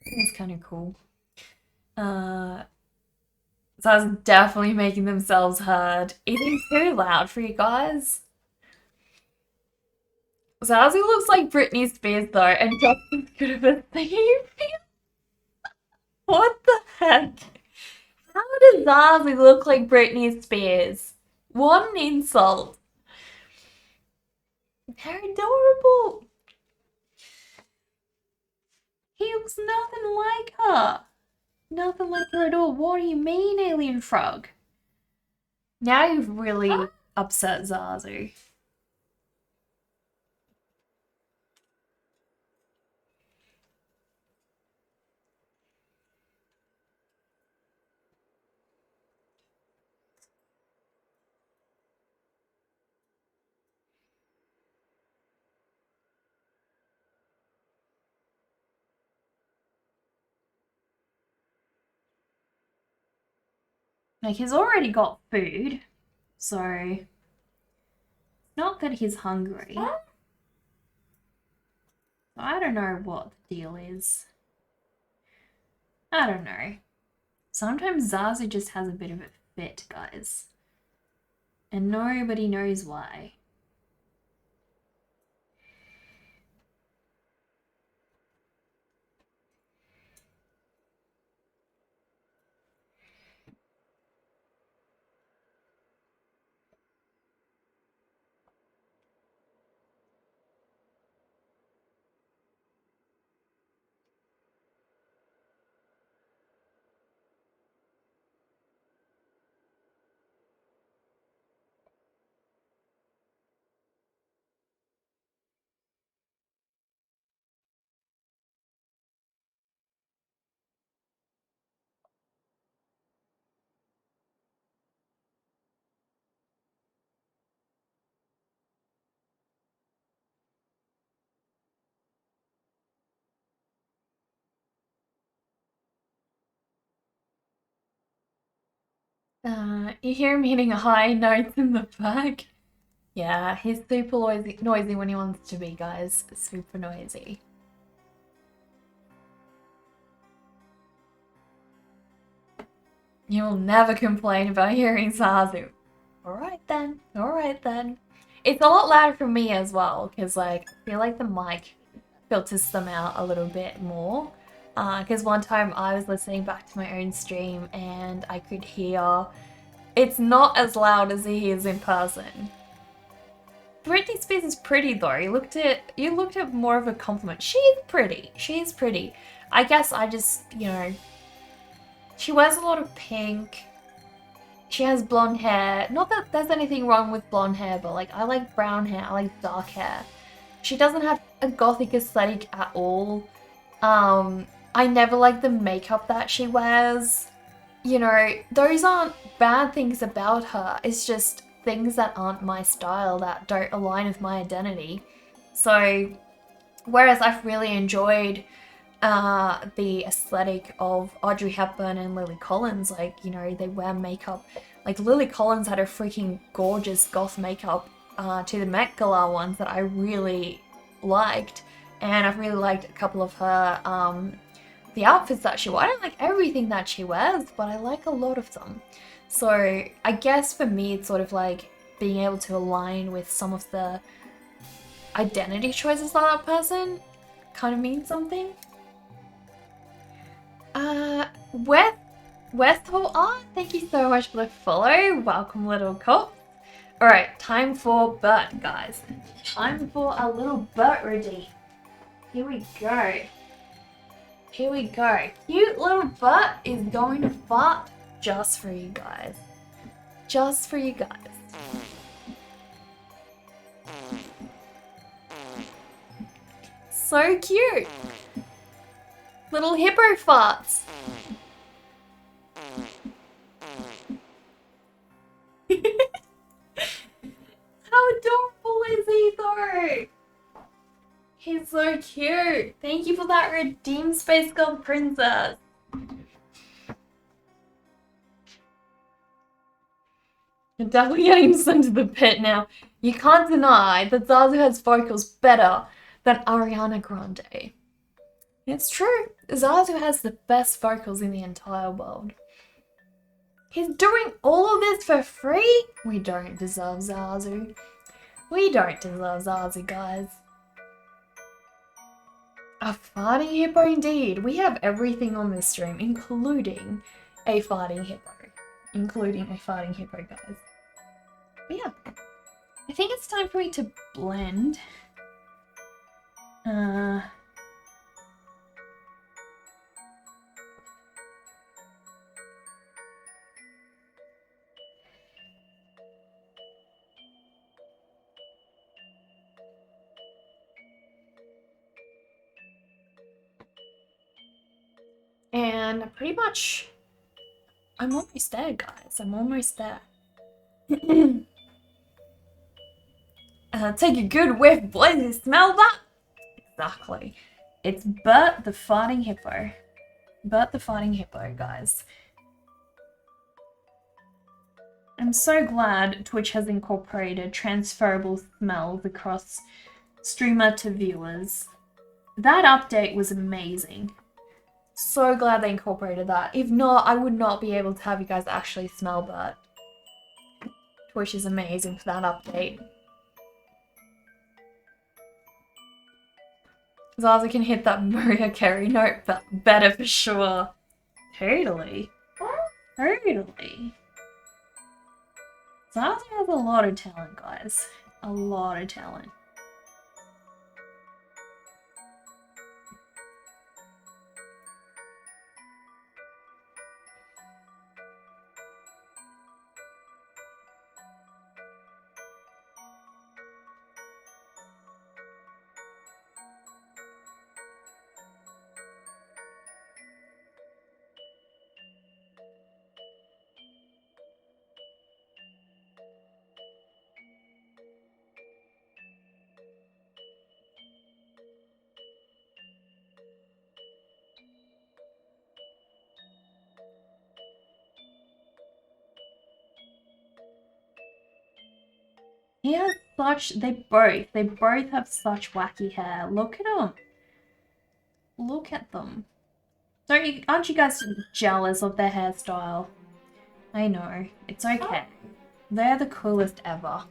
Sounds kind of cool. Zazu's definitely making themselves heard. Is it too loud for you guys? Zazu looks like Britney Spears though, and Justin's good of a theme. What the heck? How does Zazu look like Britney Spears? What an insult. They're adorable. He looks nothing like her. Nothing like her at all. What do you mean, alien frog? Now you've really upset Zazu. Like, he's already got food, so not that he's hungry. I don't know what the deal is. I don't know. Sometimes Zazu just has a bit of a fit, guys. And nobody knows why. You hear him hitting high notes in the back. Yeah, he's super noisy when he wants to be, guys. Super noisy. You'll never complain about hearing Zazu. Alright then, alright then. It's a lot louder for me as well, because like, I feel like the mic filters them out a little bit more. Because one time I was listening back to my own stream and I could hear it's not as loud as he is in person. Britney Spears is pretty though. You looked at more of a compliment. She's pretty. She's pretty. I guess I just, you know, she wears a lot of pink. She has blonde hair. Not that there's anything wrong with blonde hair, but like I like brown hair. I like dark hair. She doesn't have a gothic aesthetic at all. I never like the makeup that she wears. You know, those aren't bad things about her. It's just things that aren't my style, that don't align with my identity. So, whereas I've really enjoyed the aesthetic of Audrey Hepburn and Lily Collins, like, you know, they wear makeup. Like, Lily Collins had a freaking gorgeous goth makeup to the Met Gala ones that I really liked. And I've really liked a couple of her the outfits that she wears. I don't like everything that she wears, but I like a lot of them. So I guess for me, it's sort of like being able to align with some of the identity choices of that person kind of means something. Westall Art, thank you so much for the follow. Welcome, little cop. Alright, time for Bert, guys. Time for a little Bert redeem. Here we go. Here we go. Cute little Bert is going to fart just for you guys. Just for you guys. So cute. Little hippo farts. How adorable is he though? He's so cute. Thank you for that redeem, Space Girl Princess. You're definitely getting sent to the pit now. You can't deny that Zazu has vocals better than Ariana Grande. It's true. Zazu has the best vocals in the entire world. He's doing all of this for free? We don't deserve Zazu. We don't deserve Zazu, guys. A farting hippo indeed. We have everything on this stream, including a farting hippo. Guys. But yeah. I think it's time for me to blend. And pretty much, I'm almost there, guys. I'm almost there. Take a good whiff, boys. You smell that? Exactly. It's Bert the farting hippo. Bert the farting hippo, guys. I'm so glad Twitch has incorporated transferable smells across streamer to viewers. That update was amazing. So glad they incorporated that. If not, I would not be able to have you guys actually smell Bert. Twitch is amazing for that update. Zaza can hit that Maria Carey note better for sure. Totally. Totally. Zaza has a lot of talent, guys. A lot of talent. He has such, they both have such wacky hair. Look at them. Look at them. Aren't you guys jealous of their hairstyle? I know, it's okay. They're the coolest ever.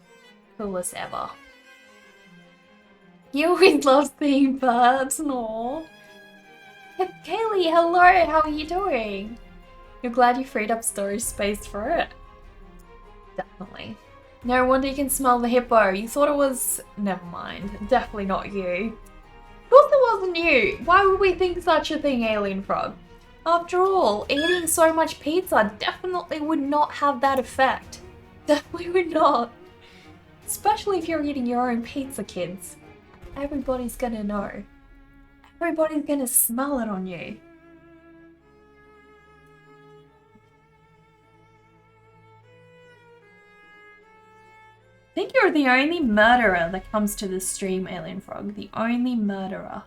Coolest ever. You always love seeing birds, no. Kaylee, hello, how are you doing? You're glad you freed up storage space for it? Definitely. No wonder you can smell the hippo. You thought it was... Never mind. Definitely not you. Of course it wasn't you. Why would we think such a thing, Alien Frog? After all, eating so much pizza definitely would not have that effect. Definitely would not. Especially if you're eating your own pizza, kids. Everybody's gonna know. Everybody's gonna smell it on you. I think you're the only murderer that comes to this stream, Alien Frog. The only murderer.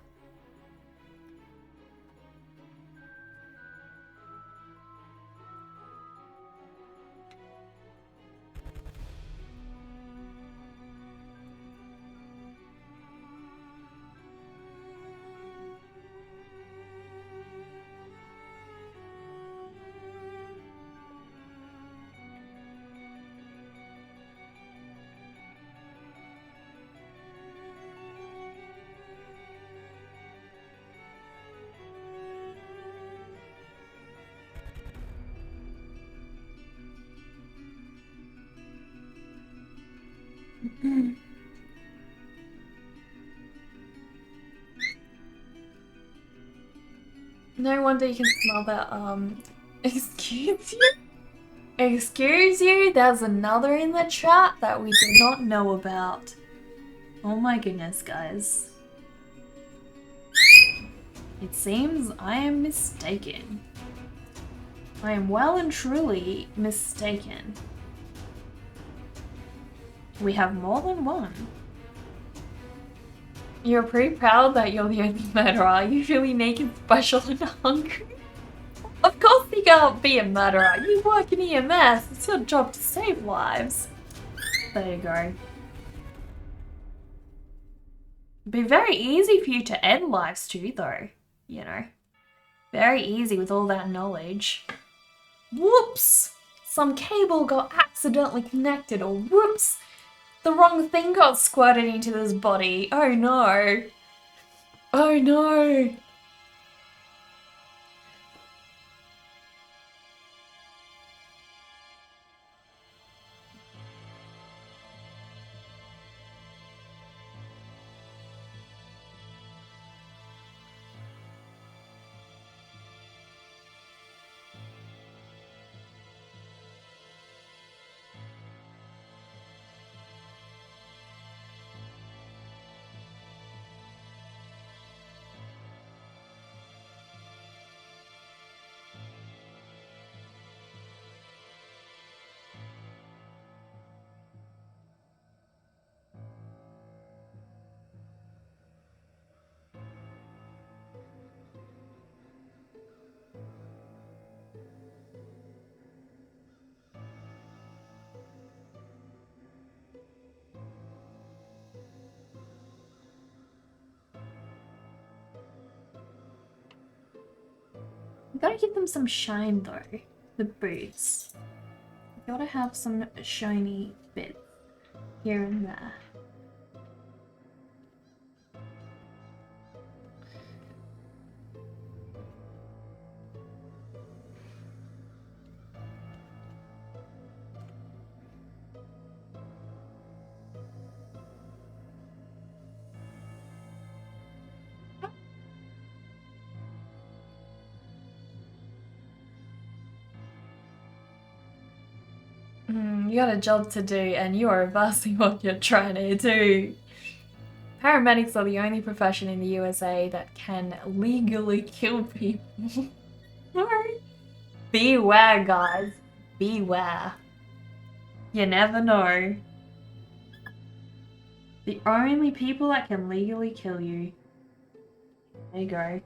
No wonder you can smell that, excuse you? Excuse you? There's another in the chat that we did not know about. Oh my goodness, guys. It seems I am mistaken. I am well and truly mistaken. We have more than one. You're pretty proud that you're the only murderer. Are you really naked, special, and hungry? Of course you can't be a murderer. You work in EMS. It's your job to save lives. There you go. It'd be very easy for you to end lives too, though. You know. Very easy with all that knowledge. Whoops! Some cable got accidentally connected, or whoops! The wrong thing got squirted into this body. Oh no. Oh no. You gotta give them some shine though, the boots. You gotta have some shiny bits here and there. You got a job to do and you are reversing what you're trying to do. Paramedics are the only profession in the USA that can legally kill people. Beware, guys. Beware. You never know. The only people that can legally kill you. There you go.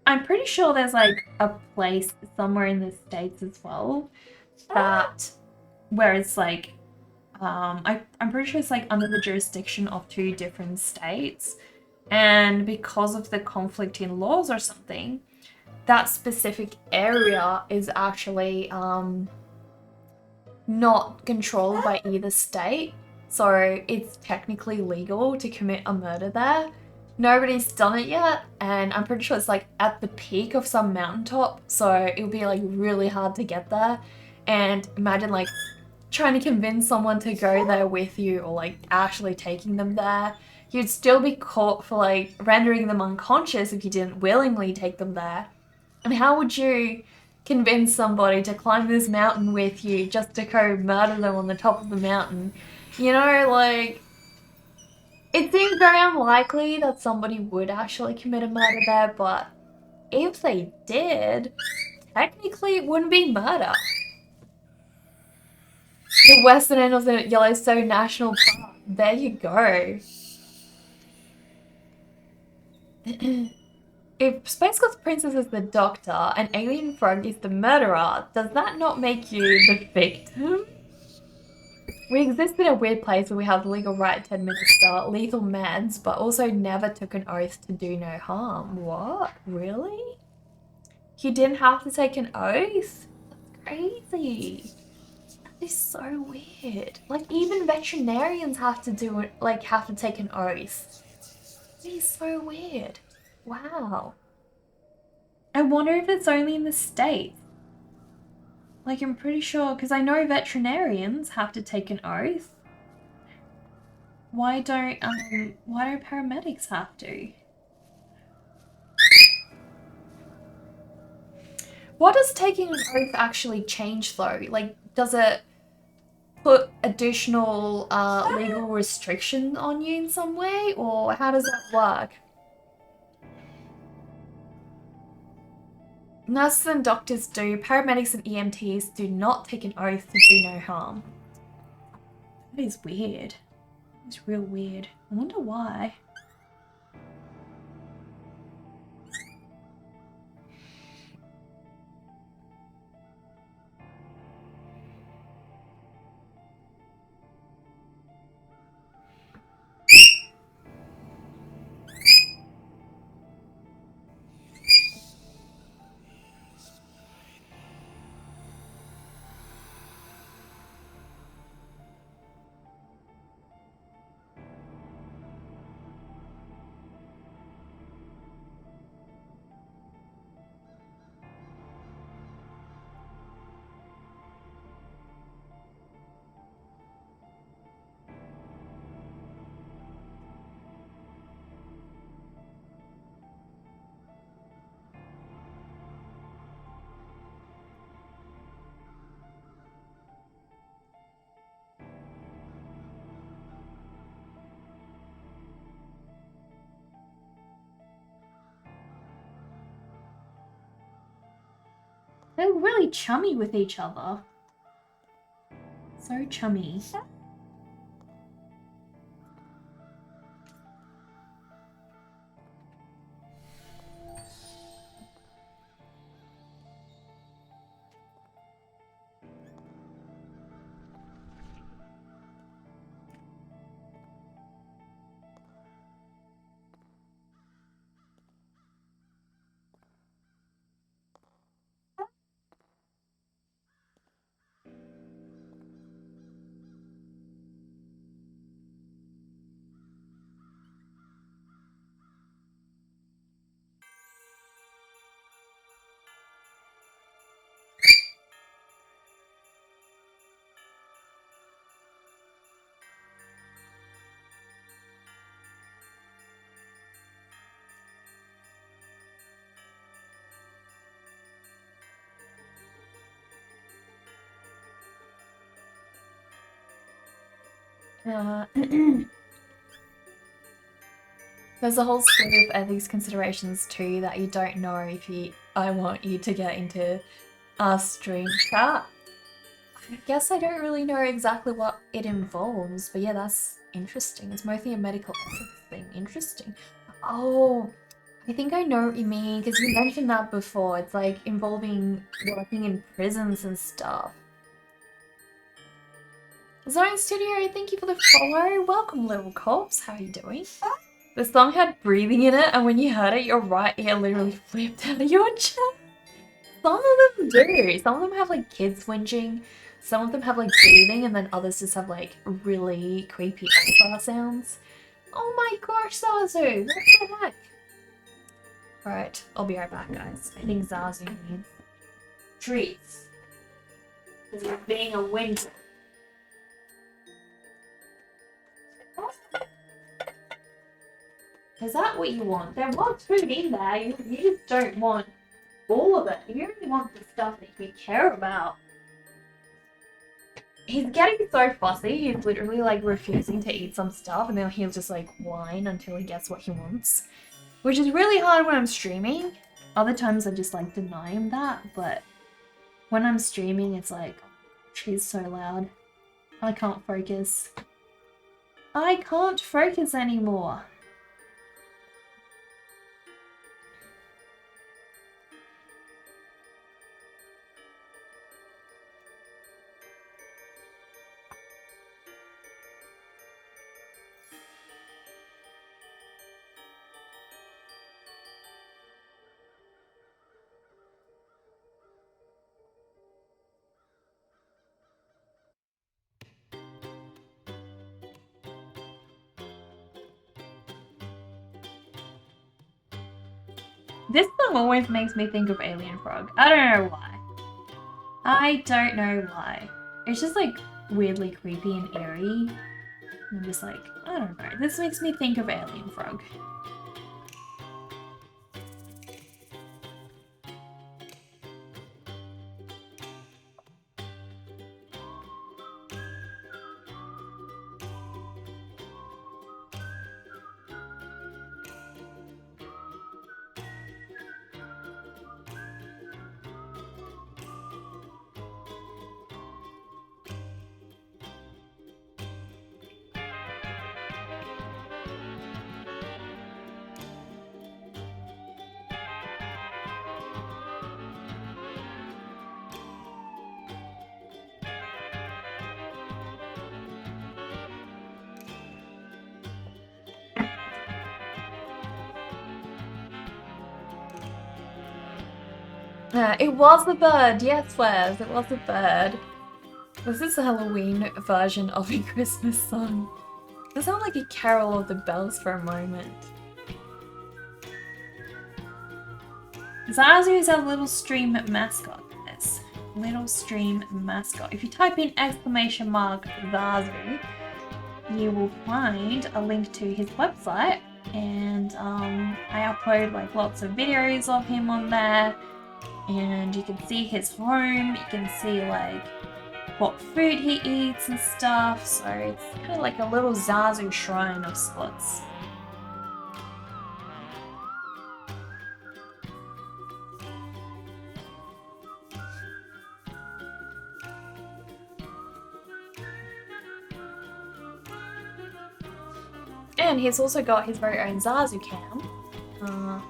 I'm pretty sure there's like a place somewhere in the States as well that where it's like I'm pretty sure it's like under the jurisdiction of 2 different states, and because of the conflict in laws or something, that specific area is actually not controlled by either state, so it's technically legal to commit a murder there. Nobody's done it yet, and I'm pretty sure it's like at the peak of some mountaintop, so it'll be like really hard to get there. And imagine like trying to convince someone to go there with you, or like actually taking them there. You'd still be caught for like rendering them unconscious if you didn't willingly take them there. And how would you convince somebody to climb this mountain with you just to go murder them on the top of the mountain? You know, like, it seems very unlikely that somebody would actually commit a murder there, but if they did, technically it wouldn't be murder. The western end of the Yellowstone National Park. There you go. If Space Ghost Princess is the doctor and Alien Frog is the murderer, does that not make you the victim? We exist in a weird place where we have the legal right to administer lethal meds, but also never took an oath to do no harm. What? Really? You didn't have to take an oath? That's crazy. It's so weird. Like, even veterinarians have to do it, like, have to take an oath. It's so weird. Wow. I wonder if it's only in the States. Like, I'm pretty sure, because I know veterinarians have to take an oath. Why don't paramedics have to? What does taking an oath actually change though? Like, does it put additional legal restriction on you in some way, or how does that work? Nurses and doctors do. Paramedics and EMTs do not take an oath to do no harm. That is weird. It's real weird. I wonder why. They're really chummy with each other. So chummy. There's a whole slew of ethics considerations too that you don't know if I want you to get into our stream chat. I guess I don't really know exactly what it involves, but yeah, that's interesting. It's mostly a medical ethics thing. Interesting. Oh, I think I know what you mean, because you mentioned that before. It's like involving working in prisons and stuff. Zone Studio, thank you for the follow. Welcome, little cops. How are you doing? The song had breathing in it, and when you heard it, your right ear literally flipped out of your chest. Some of them do. Some of them have like kids whinging. Some of them have like breathing, and then others just have like really creepy sounds. Oh my gosh, Zazu! What the heck? Alright, I'll be right back, guys. I think Zazu needs treats. Because he's being a winter. Is that what you want? There was food in there. You just don't want all of it. You only want the stuff that you care about. He's getting so fussy. He's literally like refusing to eat some stuff, and then he'll just like whine until he gets what he wants. Which is really hard when I'm streaming. Other times I just like deny him that, but when I'm streaming it's like, she's so loud. I can't focus. I can't focus anymore. This song always makes me think of Alien Frog. I don't know why. I don't know why. It's just like weirdly creepy and eerie. I'm just like, I don't know. This makes me think of Alien Frog. It was a bird, yes, Wes, it was a bird. This is the Halloween version of a Christmas song. It sounded like a carol of the bells for a moment. Zazu is our little stream mascot, yes. Little stream mascot. If you type in exclamation mark Zazu, you will find a link to his website, and I upload like lots of videos of him on there. And you can see his home, you can see like what food he eats and stuff, so it's kind of like a little Zazu shrine of sorts. And he's also got his very own Zazu cam.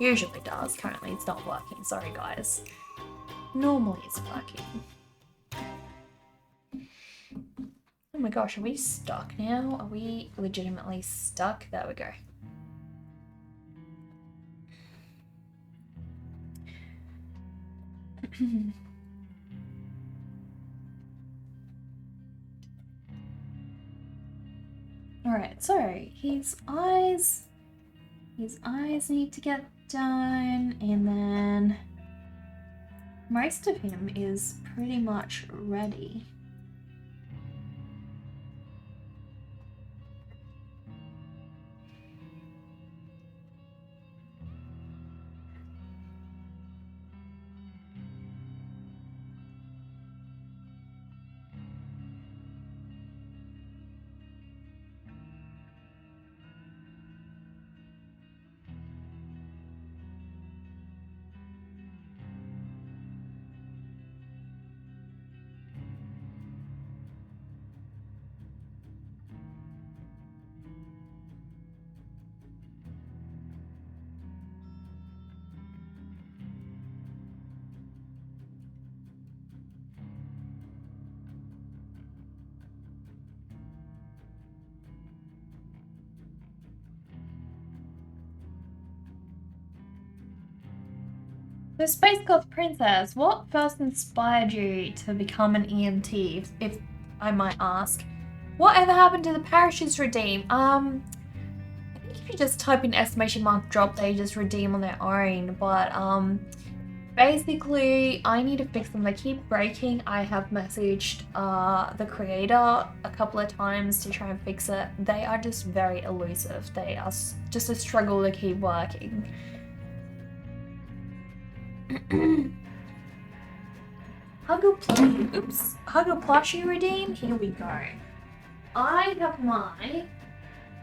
Usually does. Currently it's not working. Sorry guys. Normally it's working. Oh my gosh, are we stuck now? Are we legitimately stuck? There we go. Alright, so his eyes need to get done, and then most of him is pretty much ready. The Space Goth Princess, what first inspired you to become an EMT, if I might ask? Whatever happened to the parishes redeem? I think if you just type in !drop, they just redeem on their own, but basically I need to fix them. They keep breaking. I have messaged the creator a couple of times to try and fix it. They are just very elusive. They are just a struggle to keep working. Huggle plushie redeem? Here we go. I have my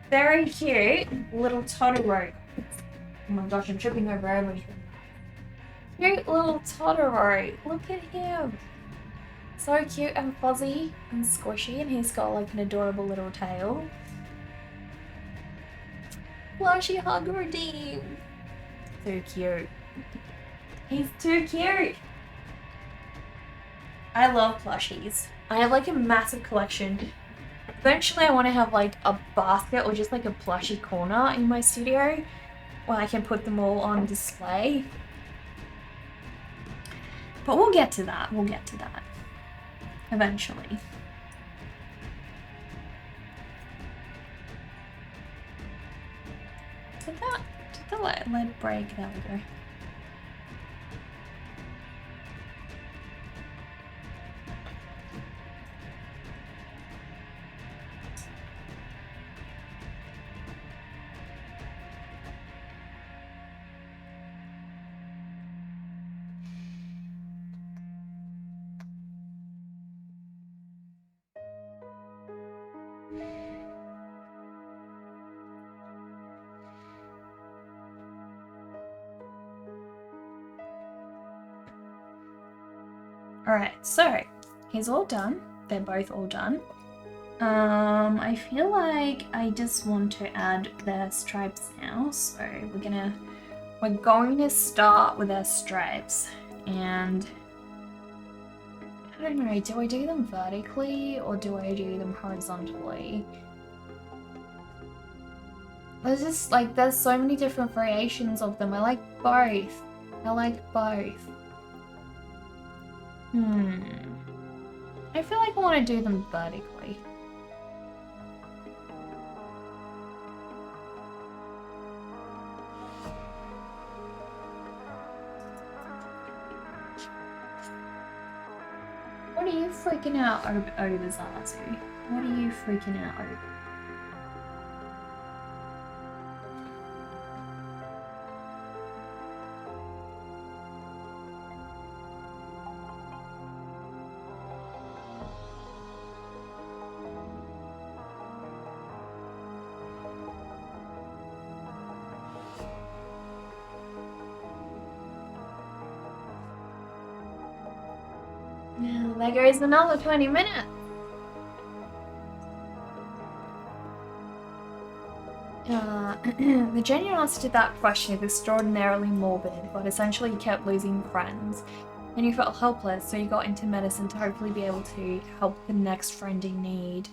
very cute little Totoro. Oh my gosh, I'm tripping over everything. Cute little Totoro. Look at him. So cute and fuzzy and squishy, and he's got like an adorable little tail. Plushie hug redeem. So cute. He's too cute. I love plushies. I have like a massive collection. Eventually I want to have like a basket or just like a plushie corner in my studio where I can put them all on display. But we'll get to that. We'll get to that. Eventually. Did the lead break? There we go. Alright, so he's all done. They're both all done. I feel like I just want to add their stripes now. So we're going to start with their stripes. And I don't know, do I do them vertically or do I do them horizontally? There's just like, there's so many different variations of them. I like both. I like both. I feel like I want to do them vertically. What are you freaking out over, Zazu? What are you freaking out over? There goes another 20 minutes. The genuine answer to that question is extraordinarily morbid, but essentially you kept losing friends and you felt helpless, so you got into medicine to hopefully be able to help the next friend in need.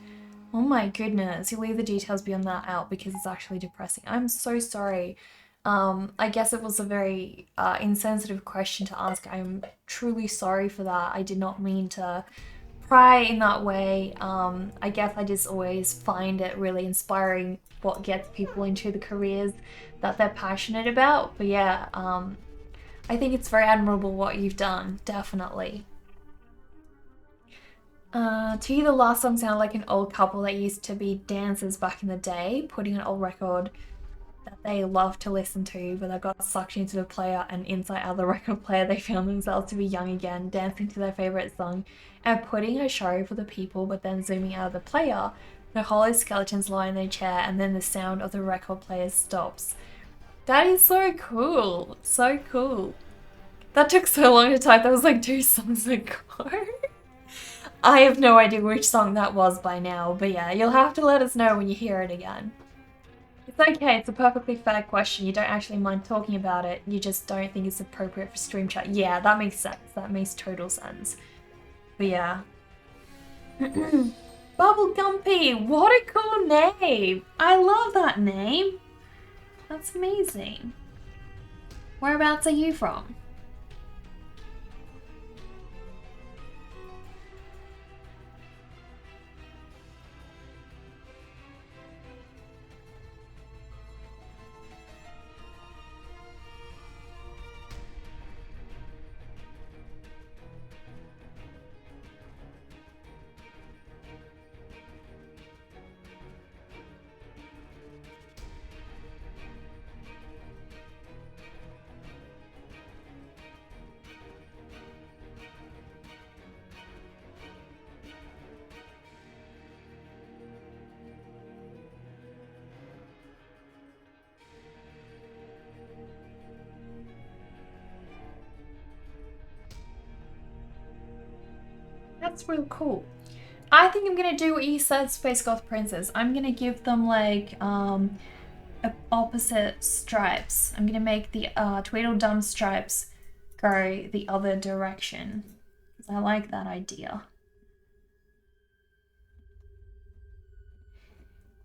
Oh my goodness, you leave the details beyond that out because it's actually depressing. I'm so sorry. I guess it was a very insensitive question to ask. I'm truly sorry for that. I did not mean to pry in that way. I guess I just always find it really inspiring what gets people into the careers that they're passionate about. But yeah, I think it's very admirable what you've done, definitely. To you, the last song sounded like an old couple that used to be dancers back in the day, putting an old record that they loved to listen to, but they got sucked into the player, and inside out the record player, they found themselves to be young again, dancing to their favorite song and putting a show for the people, but then zooming out of the player, the hollow skeletons lie in their chair, and then the sound of the record player stops. That is so cool. So cool. That took so long to type. That was like 2 songs ago. I have no idea which song that was by now, but yeah, you'll have to let us know when you hear it again. It's okay, it's a perfectly fair question. You don't actually mind talking about it, you just don't think it's appropriate for stream chat. Yeah, that makes sense. That makes total sense. But yeah. Bubblegumpy, what a cool name! I love that name! That's amazing. Whereabouts are you from? That's real cool. I think I'm gonna do what you said, Space Goth Princess. I'm gonna give them like opposite stripes. I'm gonna make the Tweedledum stripes go the other direction. I like that idea.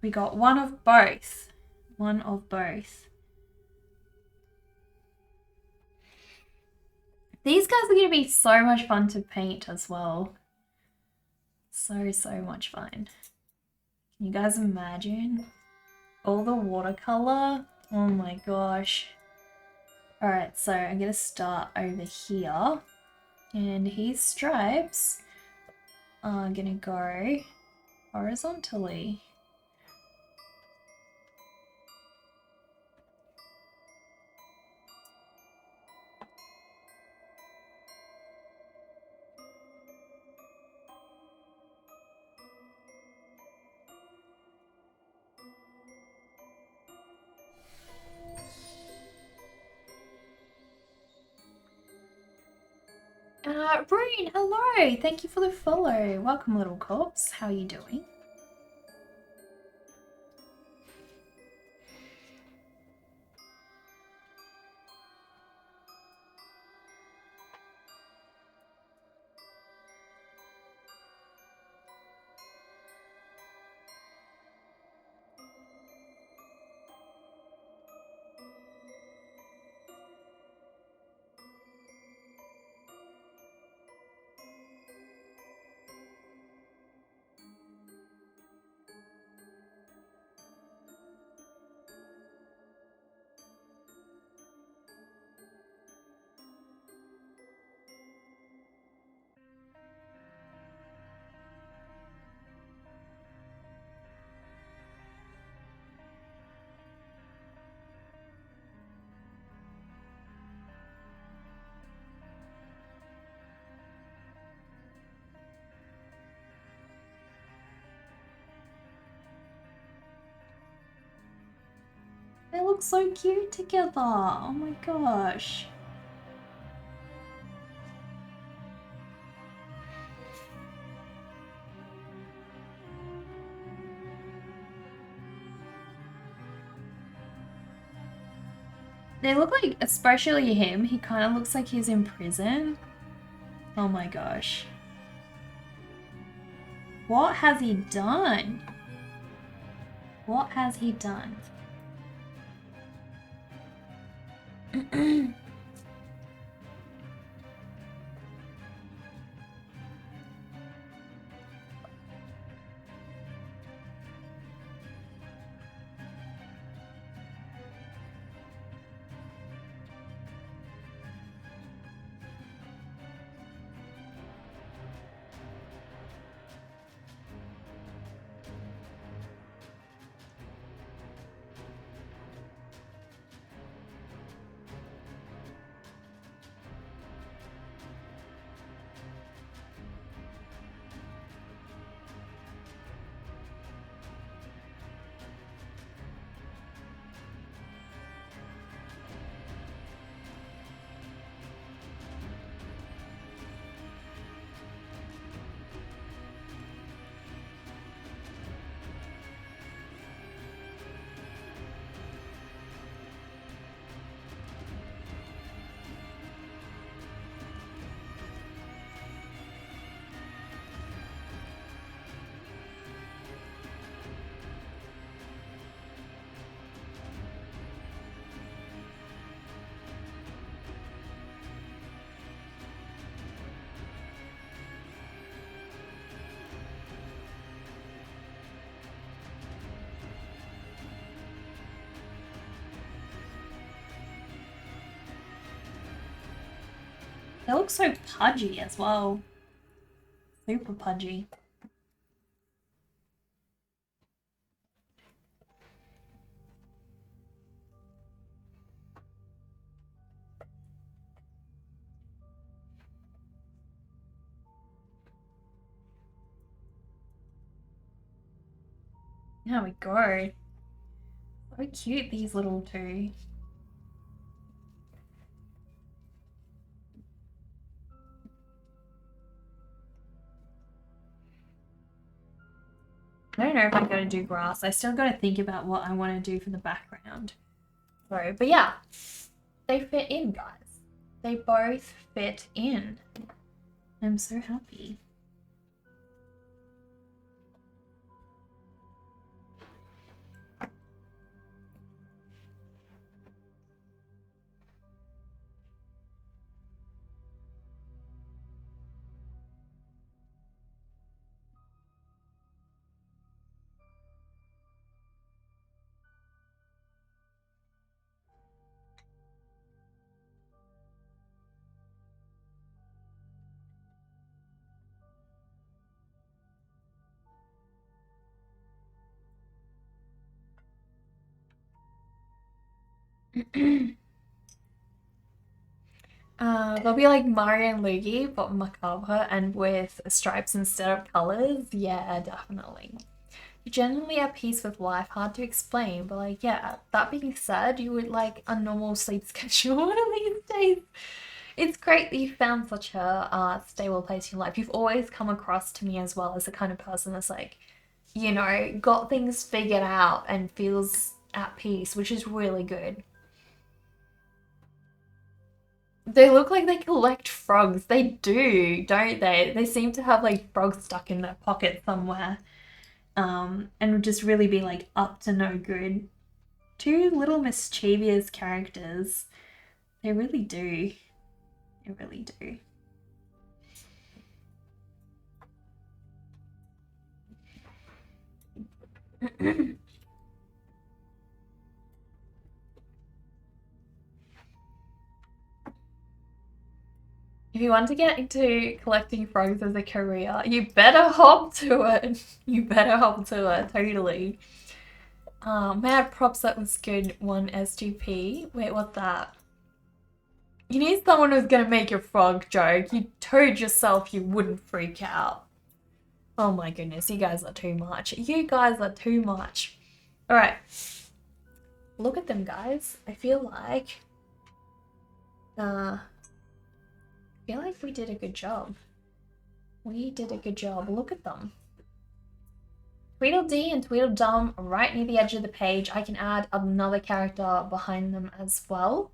We got one of both. One of both. These guys are gonna be so much fun to paint as well. So much fun. Can you guys imagine? All the watercolor? Oh my gosh. Alright, so I'm gonna start over here. And his stripes are gonna go horizontally. Rune, hello! Thank you for the follow. Welcome, little corpse. How are you doing? They look so cute together. Oh my gosh. They look like, especially him, he kind of looks like he's in prison. Oh my gosh. What has he done? What has he done? They look so pudgy as well. Super pudgy. There we go. So cute, these little two. I don't know if I'm going to do grass. I still got to think about what I want to do for the background. So, but yeah, they fit in, guys. They both fit in. I'm so happy. They'll be like Mario and Luigi, but macabre and with stripes instead of colors. Yeah, definitely. You're generally at peace with life, hard to explain, but like, yeah, that being said, you would like a normal sleep schedule one of these days. It's great that you found such a stable place in your life. You've always come across to me as well as the kind of person that's like, you know, got things figured out and feels at peace, which is really good. They look like they collect frogs. They do, don't they? They seem to have like frogs stuck in their pocket somewhere. And just really be like up to no good. Two little mischievous characters. They really do. They really do. If you want to get into collecting frogs as a career, you better hop to it. You better hop to it, totally. Mad props, that was good. One SGP. Wait, what's that? You need someone who's gonna make your frog joke. You told yourself you wouldn't freak out. Oh my goodness, you guys are too much. You guys are too much. Alright. Look at them, guys. I feel like we did a good job. We did a good job. Look at them. Tweedledee and Tweedledum right near the edge of the page. I can add another character behind them as well.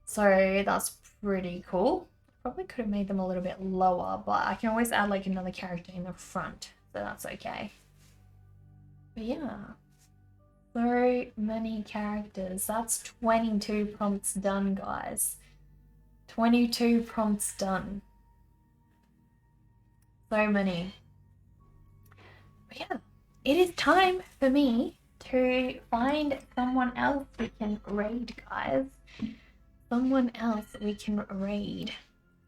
So that's pretty cool. Probably could have made them a little bit lower, but I can always add like another character in the front, so that's okay. But yeah, so many characters. That's 22 prompts done, guys. 22 prompts done. So many. But yeah, it is time for me to find someone else we can raid, guys. Someone else we can raid.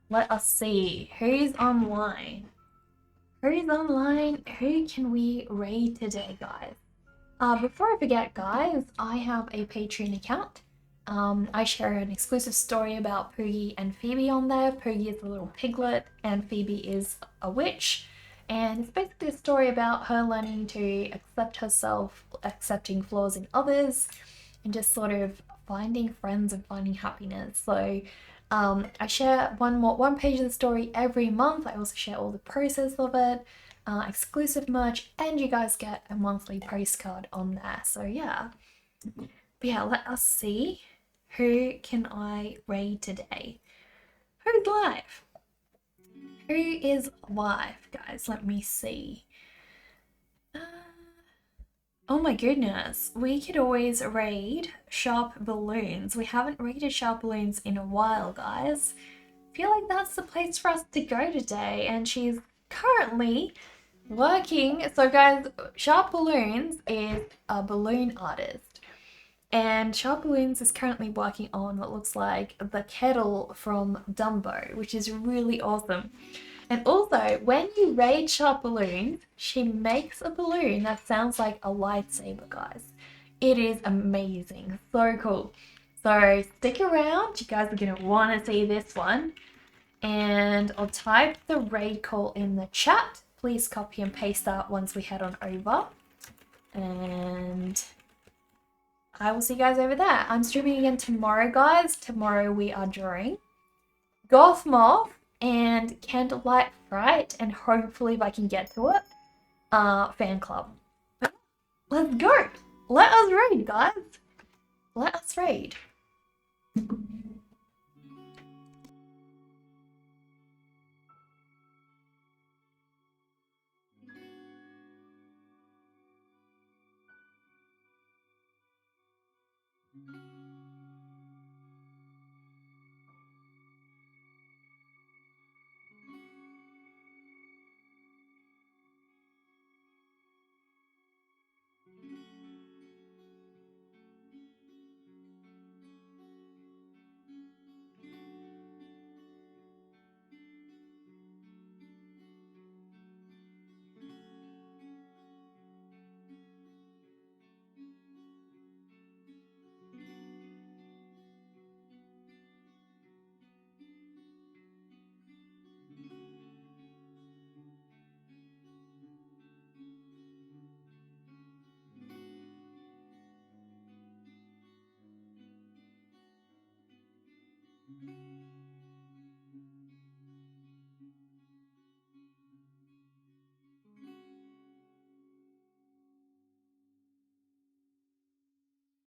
Let us see who's online. Who's online? Who can we raid today, guys? Before I forget, guys, I have a Patreon account. I share an exclusive story about Poogie and Phoebe on there. Poogie is a little piglet and Phoebe is a witch. And it's basically a story about her learning to accept herself, accepting flaws in others, and just sort of finding friends and finding happiness. So I share one page of the story every month. I also share all the process of it, exclusive merch, and you guys get a monthly postcard on there. So yeah. But yeah, let us see. Who can I raid today? Who's live? Who is live, guys? Let me see. Oh my goodness, we could always raid Sharp Balloons. We haven't raided Sharp Balloons in a while, guys. I feel like that's the place for us to go today, and she's currently working. So guys, Sharp Balloons is a balloon artist. And Sharp Balloons is currently working on what looks like the kettle from Dumbo, which is really awesome. And also, when you raid Sharp Balloons, she makes a balloon that sounds like a lightsaber, guys. It is amazing. So cool. So stick around. You guys are going to want to see this one. And I'll type the raid call in the chat. Please copy and paste that once we head on over. And I will see you guys over there. I'm streaming again tomorrow, guys. Tomorrow we are drawing Goth Moth and Candlelight Fright, and hopefully if I can get to it, fan club. Let's go. Let us raid, guys. Let us raid.